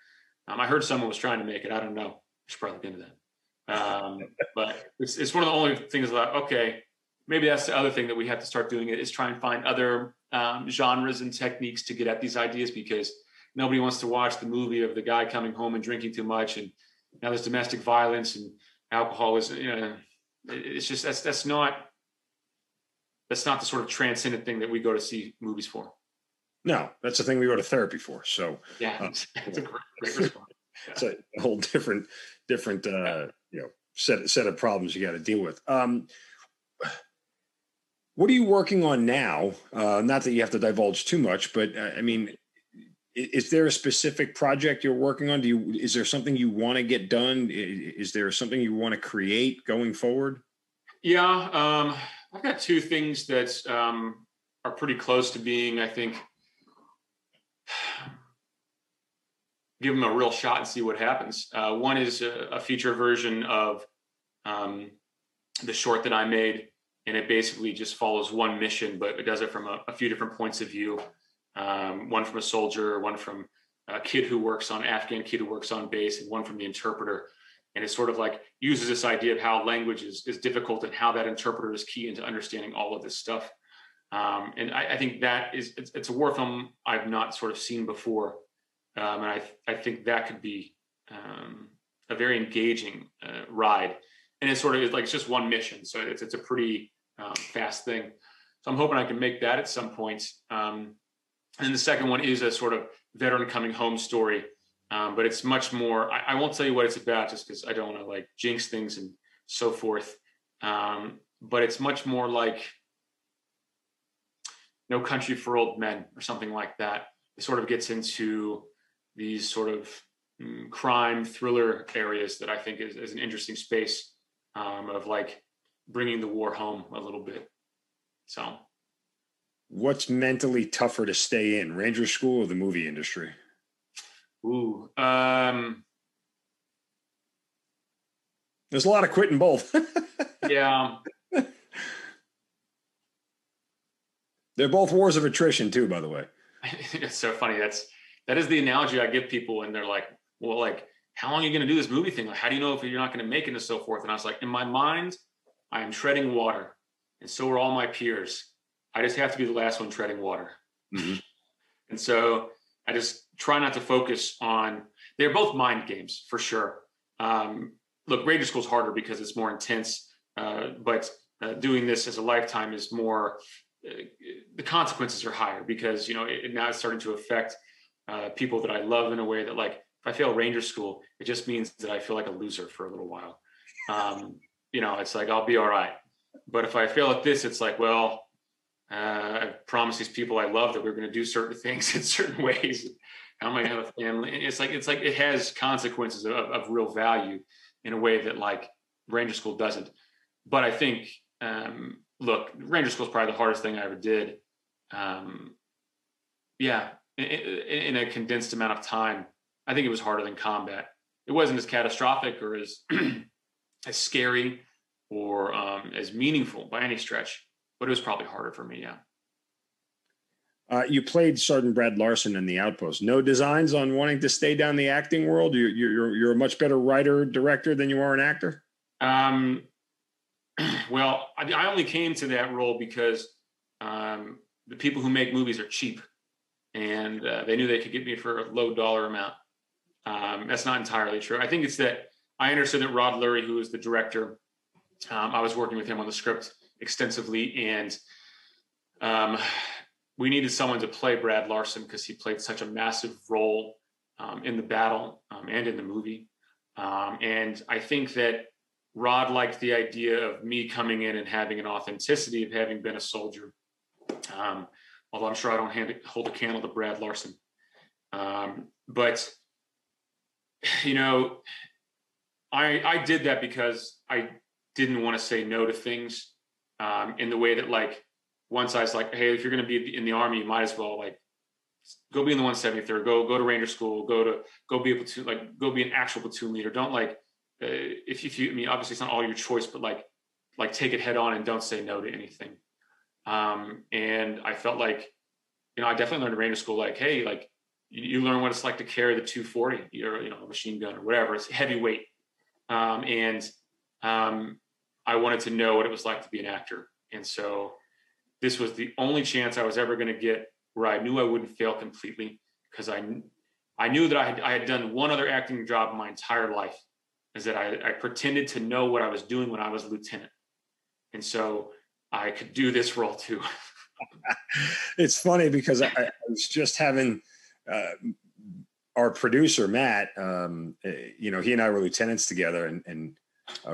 I heard someone was trying to make it. I don't know. I should probably look into that. But it's one of the only things that, okay, maybe that's the other thing that we have to start doing, is try and find other genres and techniques to get at these ideas, because nobody wants to watch the movie of the guy coming home and drinking too much. And now there's domestic violence and alcoholism. It's just, that's not the sort of transcendent thing that we go to see movies for. No, that's the thing we go to therapy for. So yeah, it's a great response. Yeah. It's a whole different set of problems you got to deal with. What are you working on now? Not that you have to divulge too much, but is there a specific project you're working on? Is there something you want to get done? Is there something you want to create going forward? Yeah, I've got two things that are pretty close to being, I think, give them a real shot and see what happens. One is a feature version of the short that I made, and it basically just follows one mission, but it does it from a few different points of view. One from a soldier, one from a Afghan kid who works on base, and one from the interpreter. And it sort of uses this idea of how language is difficult and how that interpreter is key into understanding all of this stuff. And I think that it's a war film I've not sort of seen before. And I think that could be a very engaging ride. And it's sort of like, it's just one mission. So it's a pretty fast thing. So I'm hoping I can make that at some point. And the second one is a sort of veteran coming home story. But it's much more, I won't tell you what it's about just because I don't want to like jinx things and so forth. But it's much more like No Country for Old Men or something like that. It sort of gets into these sort of crime thriller areas that I think is an interesting space of like bringing the war home a little bit. So what's mentally tougher to stay in, Ranger School or the movie industry? Ooh, there's a lot of quitting both. Yeah. They're both wars of attrition too, by the way. It's so funny. That is the analogy I give people, and they're like, well, like, how long are you going to do this movie thing? Like, how do you know if you're not going to make it and so forth? And I was like, in my mind, I am treading water, and so are all my peers. I just have to be the last one treading water. Mm-hmm. And so I just try not to focus on, they're both mind games for sure. Look, Ranger School is harder because it's more intense, but doing this as a lifetime is more, the consequences are higher because, you know, now it's starting to affect people that I love in a way that, like, if I fail Ranger School, it just means that I feel like a loser for a little while. You know, it's like, I'll be all right. But if I fail at this, it's like, well, I promised these people I love that we we're going to do certain things in certain ways. How am I going to have a family? It's like it has consequences of real value in a way that like Ranger School doesn't. But I think, look, Ranger School is probably the hardest thing I ever did. Yeah, in a condensed amount of time. I think it was harder than combat. It wasn't as catastrophic or as as scary or as meaningful by any stretch, but it was probably harder for me. Yeah. You played Sergeant Brad Larson in The Outpost. No designs on wanting to stay down the acting world? You're a much better writer, director than you are an actor? Well, I only came to that role because the people who make movies are cheap, and they knew they could get me for a low dollar amount. That's not entirely true. I think it's that I understood that Rod Lurie, who was the director, I was working with him on the script extensively, and we needed someone to play Brad Larson because he played such a massive role in the battle and in the movie. And I think that Rod liked the idea of me coming in and having an authenticity of having been a soldier. Although I'm sure I don't hold a candle to Brad Larson. But, you know, I did that because I didn't want to say no to things in the way that, like, once I was like, hey, if you're going to be in the Army, you might as well, like, go be in the 173rd, go to Ranger School, go be a platoon, like, go be an actual platoon leader. Don't, like, if you, I mean, obviously it's not all your choice, but like take it head on and don't say no to anything. And I felt like, you know, I definitely learned at Ranger School, like, hey, like, you learn what it's like to carry the 240 or, you know, a machine gun or whatever. It's heavyweight. And I wanted to know what it was like to be an actor. And so this was the only chance I was ever going to get where I knew I wouldn't fail completely, because I knew that I had done one other acting job in my entire life, is that I pretended to know what I was doing when I was a lieutenant. And so I could do this role too. It's funny because I was just having our producer, Matt, you know, he and I were lieutenants together, and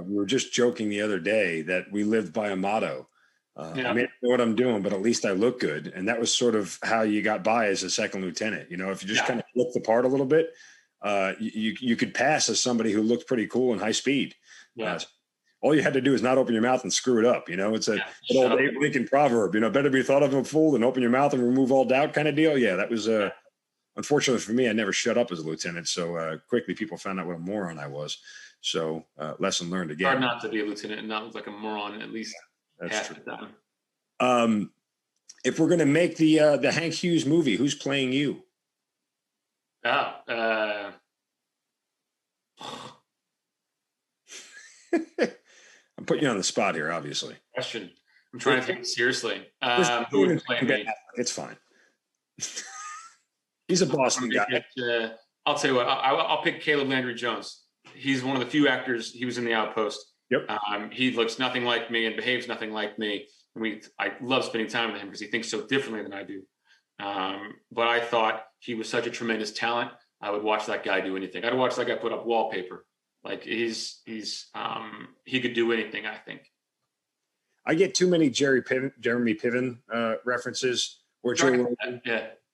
we were just joking the other day that we lived by a motto. I may not know what I'm doing, but at least I look good. And that was sort of how you got by as a second lieutenant. You know, if you just kind of look the part a little bit, you could pass as somebody who looked pretty cool and high speed. All you had to do is not open your mouth and screw it up. You know, it's an old Abe Lincoln proverb, you know, better be thought of a fool than open your mouth and remove all doubt kind of deal. Yeah, that was, unfortunately for me, I never shut up as a lieutenant. So quickly people found out what a moron I was. So lesson learned again. Hard not to be a lieutenant and not look like a moron, at least that's true. The time. If we're going to make the Hank Hughes movie, who's playing you? I'm putting you on the spot here, obviously. Question. I'm trying to take it seriously. Who would play me? It's fine. He's a Boston guy. I'll tell you what. I'll pick Caleb Landry Jones. He's one of the few actors. He was in The Outpost. Yep. He looks nothing like me and behaves nothing like me. I love spending time with him because he thinks so differently than I do. But I thought he was such a tremendous talent. I would watch that guy do anything. I'd watch that guy put up wallpaper. Like he could do anything, I think. I get too many Jeremy Piven references, or Joe Rogan.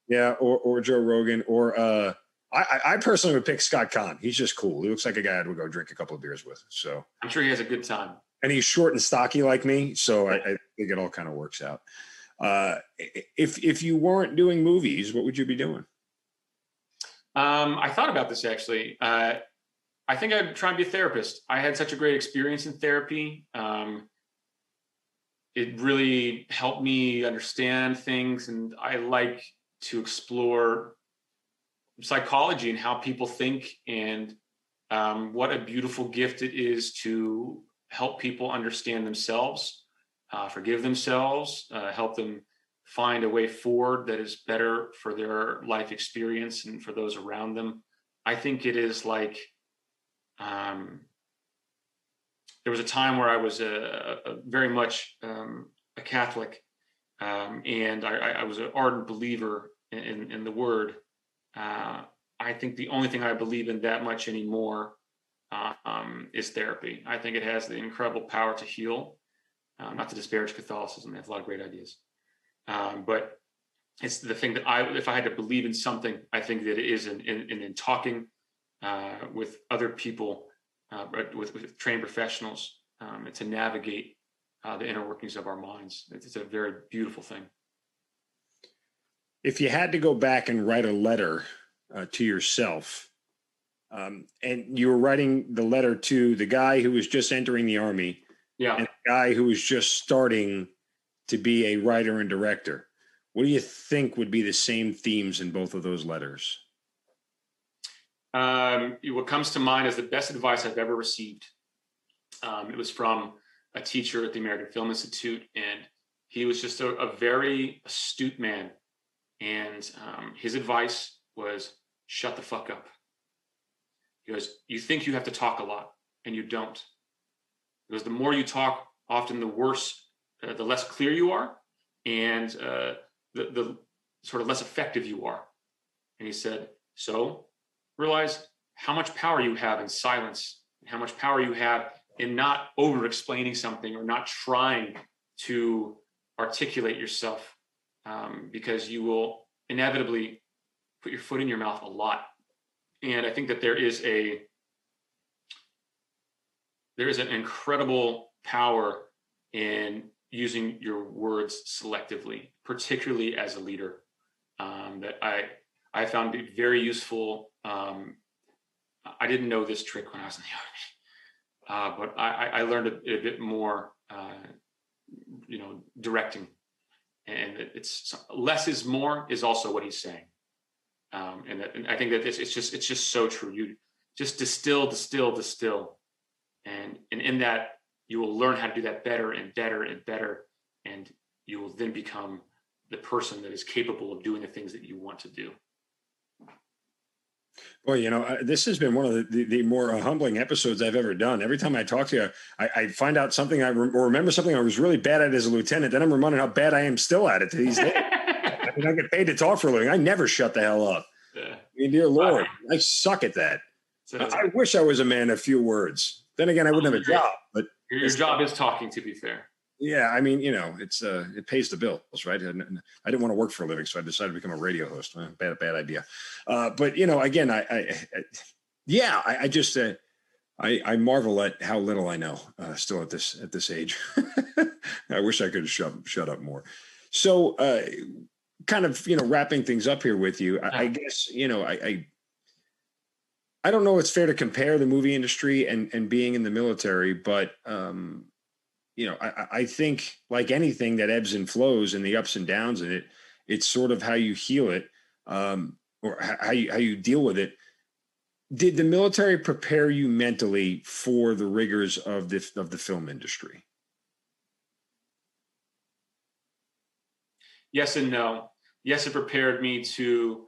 Yeah, or Joe Rogan, or I personally would pick Scott Conn. He's just cool. He looks like a guy I would go drink a couple of beers with. So I'm sure he has a good time. And he's short and stocky like me, so I think it all kind of works out. If you weren't doing movies, what would you be doing? I thought about this actually. I think I'd try and be a therapist. I had such a great experience in therapy. It really helped me understand things, and I like to explore psychology and how people think, and what a beautiful gift it is to help people understand themselves, forgive themselves, help them find a way forward that is better for their life experience and for those around them. I think it is like, there was a time where I was a very much a Catholic, and I was an ardent believer in the word. I think the only thing I believe in that much anymore is therapy. I think it has the incredible power to heal, not to disparage Catholicism. They have a lot of great ideas. But it's the thing that if I had to believe in something, I think that it is in talking with other people, with trained professionals, to navigate the inner workings of our minds. It's a very beautiful thing. If you had to go back and write a letter to yourself, and you were writing the letter to the guy who was just entering the Army, and the guy who was just starting to be a writer and director, what do you think would be the same themes in both of those letters? What comes to mind is the best advice I've ever received. It was from a teacher at the American Film Institute, and he was just a very astute man. And his advice was, shut the fuck up. He goes, you think you have to talk a lot, and you don't. Because the more you talk, often the worse, the less clear you are, and the sort of less effective you are. And he said, so realize how much power you have in silence, and how much power you have in not over-explaining something or not trying to articulate yourself, because you will inevitably put your foot in your mouth a lot. And I think that there is an incredible power in using your words selectively, particularly as a leader, that I found to be very useful. I didn't know this trick when I was in the Army, but I learned a bit more, directing. And it's less is more is also what he's saying. And I think that it's just so true. You just distill. And in that, you will learn how to do that better and better and better. And you will then become the person that is capable of doing the things that you want to do. Well, this has been one of the more humbling episodes I've ever done. Every time I talk to you, I find out something or remember something I was really bad at as a lieutenant. Then I'm reminded how bad I am still at it to these days. I mean, I get paid to talk for a living. I never shut the hell up. Yeah. I mean, dear Lord, I suck at that. I wish I was a man of few words. Then again, I wouldn't have a job. But your job is talking, to be fair. Yeah, I mean, it's it pays the bills, right? I didn't want to work for a living, so I decided to become a radio host. Bad idea. But again, I marvel at how little I know still at this age. I wish I could shut up more. So, kind of wrapping things up here with you, I guess I don't know. It's fair to compare the movie industry and being in the military, but I think like anything that ebbs and flows and the ups and downs in it, it's sort of how you heal it, or how you deal with it. Did the military prepare you mentally for the rigors of the film industry? yes and no. Yes, it prepared me to,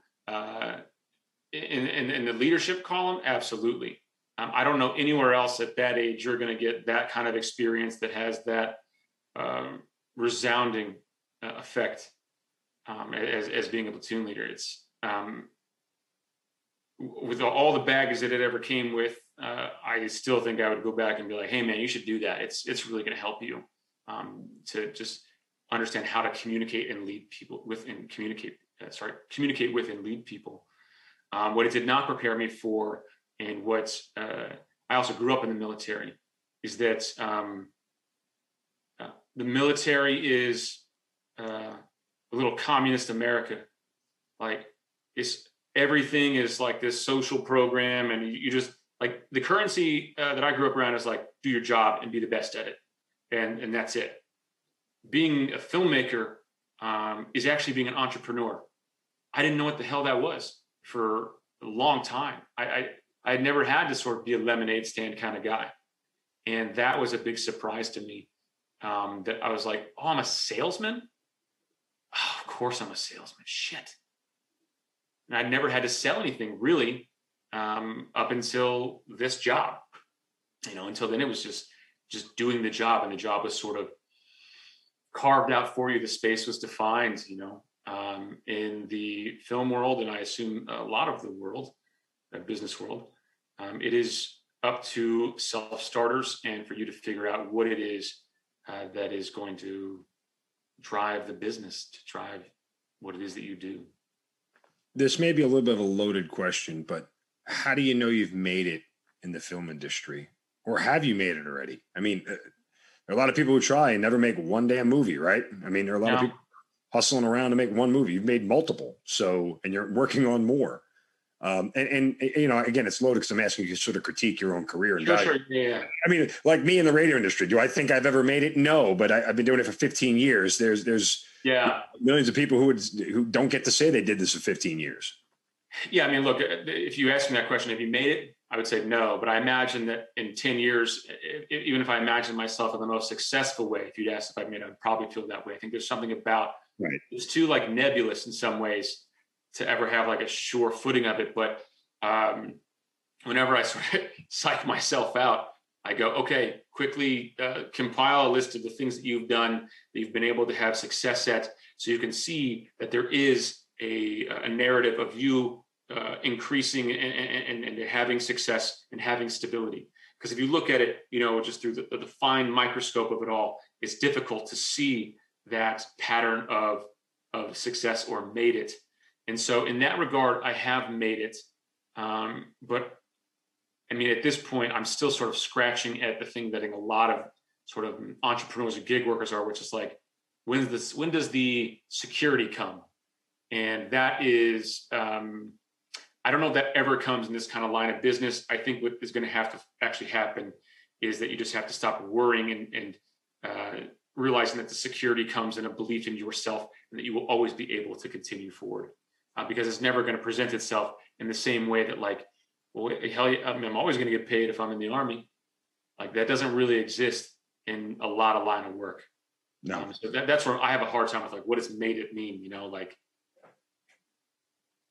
in the leadership column, absolutely. I don't know anywhere else at that age you're going to get that kind of experience that has that resounding effect as being a platoon leader. It's with all the baggage that it ever came with. I still think I would go back and be like, hey man, you should do that. It's really going to help you to just understand how to communicate and lead people communicate with and lead people. What it did not prepare me for, and what I also grew up in the military, is that the military is a little communist America. Like everything is like this social program, and you just like the currency that I grew up around is like, do your job and be the best at it. And that's it. Being a filmmaker is actually being an entrepreneur. I didn't know what the hell that was for a long time. I had never had to sort of be a lemonade stand kind of guy. And that was a big surprise to me, that I was like, oh, I'm a salesman? Oh, of course I'm a salesman. Shit. And I'd never had to sell anything really up until this job. Until then it was just doing the job, and the job was sort of carved out for you. The space was defined, in the film world, and I assume a lot of the world, business world. It is up to self-starters and for you to figure out what it is that is going to drive the business, to drive what it is that you do. This may be a little bit of a loaded question, but how do you know you've made it in the film industry? Or have you made it already? I mean, there are a lot of people who try and never make one damn movie, right? I mean, there are a lot of people hustling around to make one movie. You've made multiple, and you're working on more. And again, it's loaded because I'm asking you to sort of critique your own career. And sure, yeah. I mean, like me in the radio industry, do I think I've ever made it? No, but I've been doing it for 15 years. There's millions of people who don't get to say they did this for 15 years. Yeah, I mean, look, if you ask me that question, have you made it? I would say no, but I imagine that in 10 years, even if I imagine myself in the most successful way, if you'd ask if I made it, I'd probably feel that way. I think there's something about it's too like nebulous in some ways to ever have like a sure footing of it. But whenever I sort of psych myself out, I go, okay, quickly compile a list of the things that you've done, that you've been able to have success at, so you can see that there is a narrative of you increasing and having success and having stability. Because if you look at it, just through the fine microscope of it all, it's difficult to see that pattern of success or made it. And so in that regard, I have made it. But I mean, at this point, I'm still sort of scratching at the thing that I think a lot of sort of entrepreneurs or gig workers are, which is like, when does the security come? And that is, I don't know if that ever comes in this kind of line of business. I think what is going to have to actually happen is that you just have to stop worrying and realizing that the security comes in a belief in yourself and that you will always be able to continue forward, because it's never going to present itself in the same way that like, well, hell yeah, I'm always going to get paid if I'm in the Army. Like that doesn't really exist in a lot of line of work. No. So that's where I have a hard time with like, what does made it mean? Like,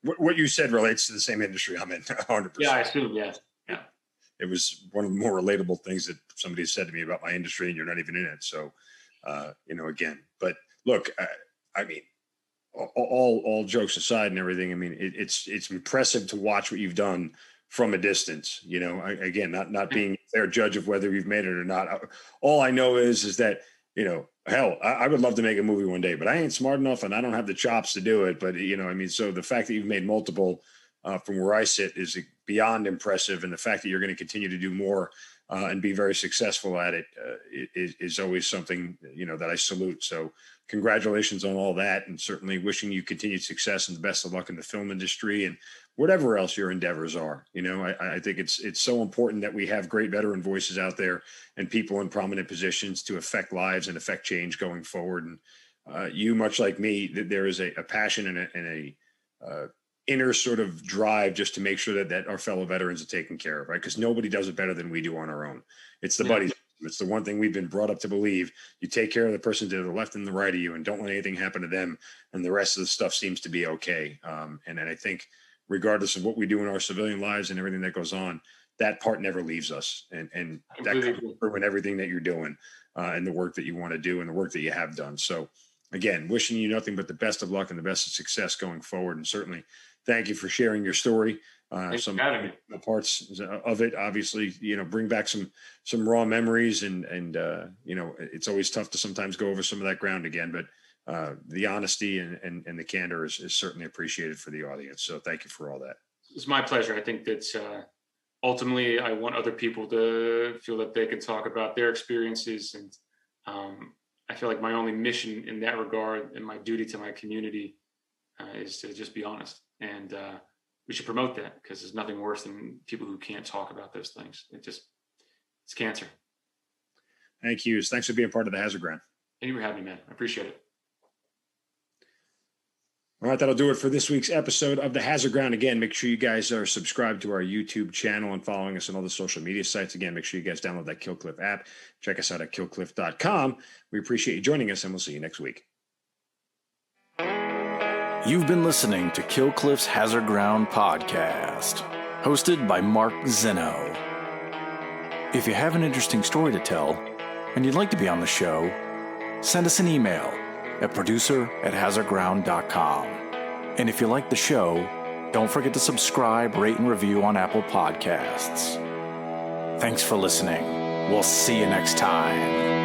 what you said relates to the same industry I'm in 100%. Yeah, I assume. Yeah. It was one of the more relatable things that somebody said to me about my industry, and you're not even in it. So, again, but look, I mean, all jokes aside and everything, I mean, it's impressive to watch what you've done from a distance, again, not being a fair judge of whether you've made it or not. All I know is that, hell, I would love to make a movie one day, but I ain't smart enough and I don't have the chops to do it. But, so the fact that you've made multiple from where I sit is beyond impressive. And the fact that you're going to continue to do more and be very successful at it is always something, that I salute. So congratulations on all that, and certainly wishing you continued success and the best of luck in the film industry and whatever else your endeavors are. I think it's so important that we have great veteran voices out there and people in prominent positions to affect lives and affect change going forward. And you, much like me, there is a passion and a inner sort of drive just to make sure that our fellow veterans are taken care of, right? Because nobody does it better than we do on our own. It's the buddies It's the one thing we've been brought up to believe. You take care of the person to the left and the right of you, and don't let anything happen to them, and the rest of the stuff seems to be okay. And I think regardless of what we do in our civilian lives and everything that goes on, that part never leaves us. And that comes through in everything that you're doing, and the work that you want to do and the work that you have done. So again, wishing you nothing but the best of luck and the best of success going forward. And certainly thank you for sharing your story. Some parts of it, obviously, bring back some raw memories, and it's always tough to sometimes go over some of that ground again, but the honesty and the candor is certainly appreciated for the audience. So thank you for all that. It's my pleasure. I think that's ultimately, I want other people to feel that they can talk about their experiences. And I feel like my only mission in that regard and my duty to my community is to just be honest. And we should promote that, because there's nothing worse than people who can't talk about those things. It's cancer. Thank you. Thanks for being part of the Hazard Ground. Thank you for having me, man. I appreciate it. All right, that'll do it for this week's episode of the Hazard Ground. Again, make sure you guys are subscribed to our YouTube channel and following us on all the social media sites. Again, make sure you guys download that KillCliff app. Check us out at killcliff.com. We appreciate you joining us, and we'll see you next week. You've been listening to Kill Cliff's Hazard Ground podcast, hosted by Mark Zeno. If you have an interesting story to tell and you'd like to be on the show, send us an email at producer@hazardground.com. And if you like the show, don't forget to subscribe, rate, and review on Apple Podcasts. Thanks for listening. We'll see you next time.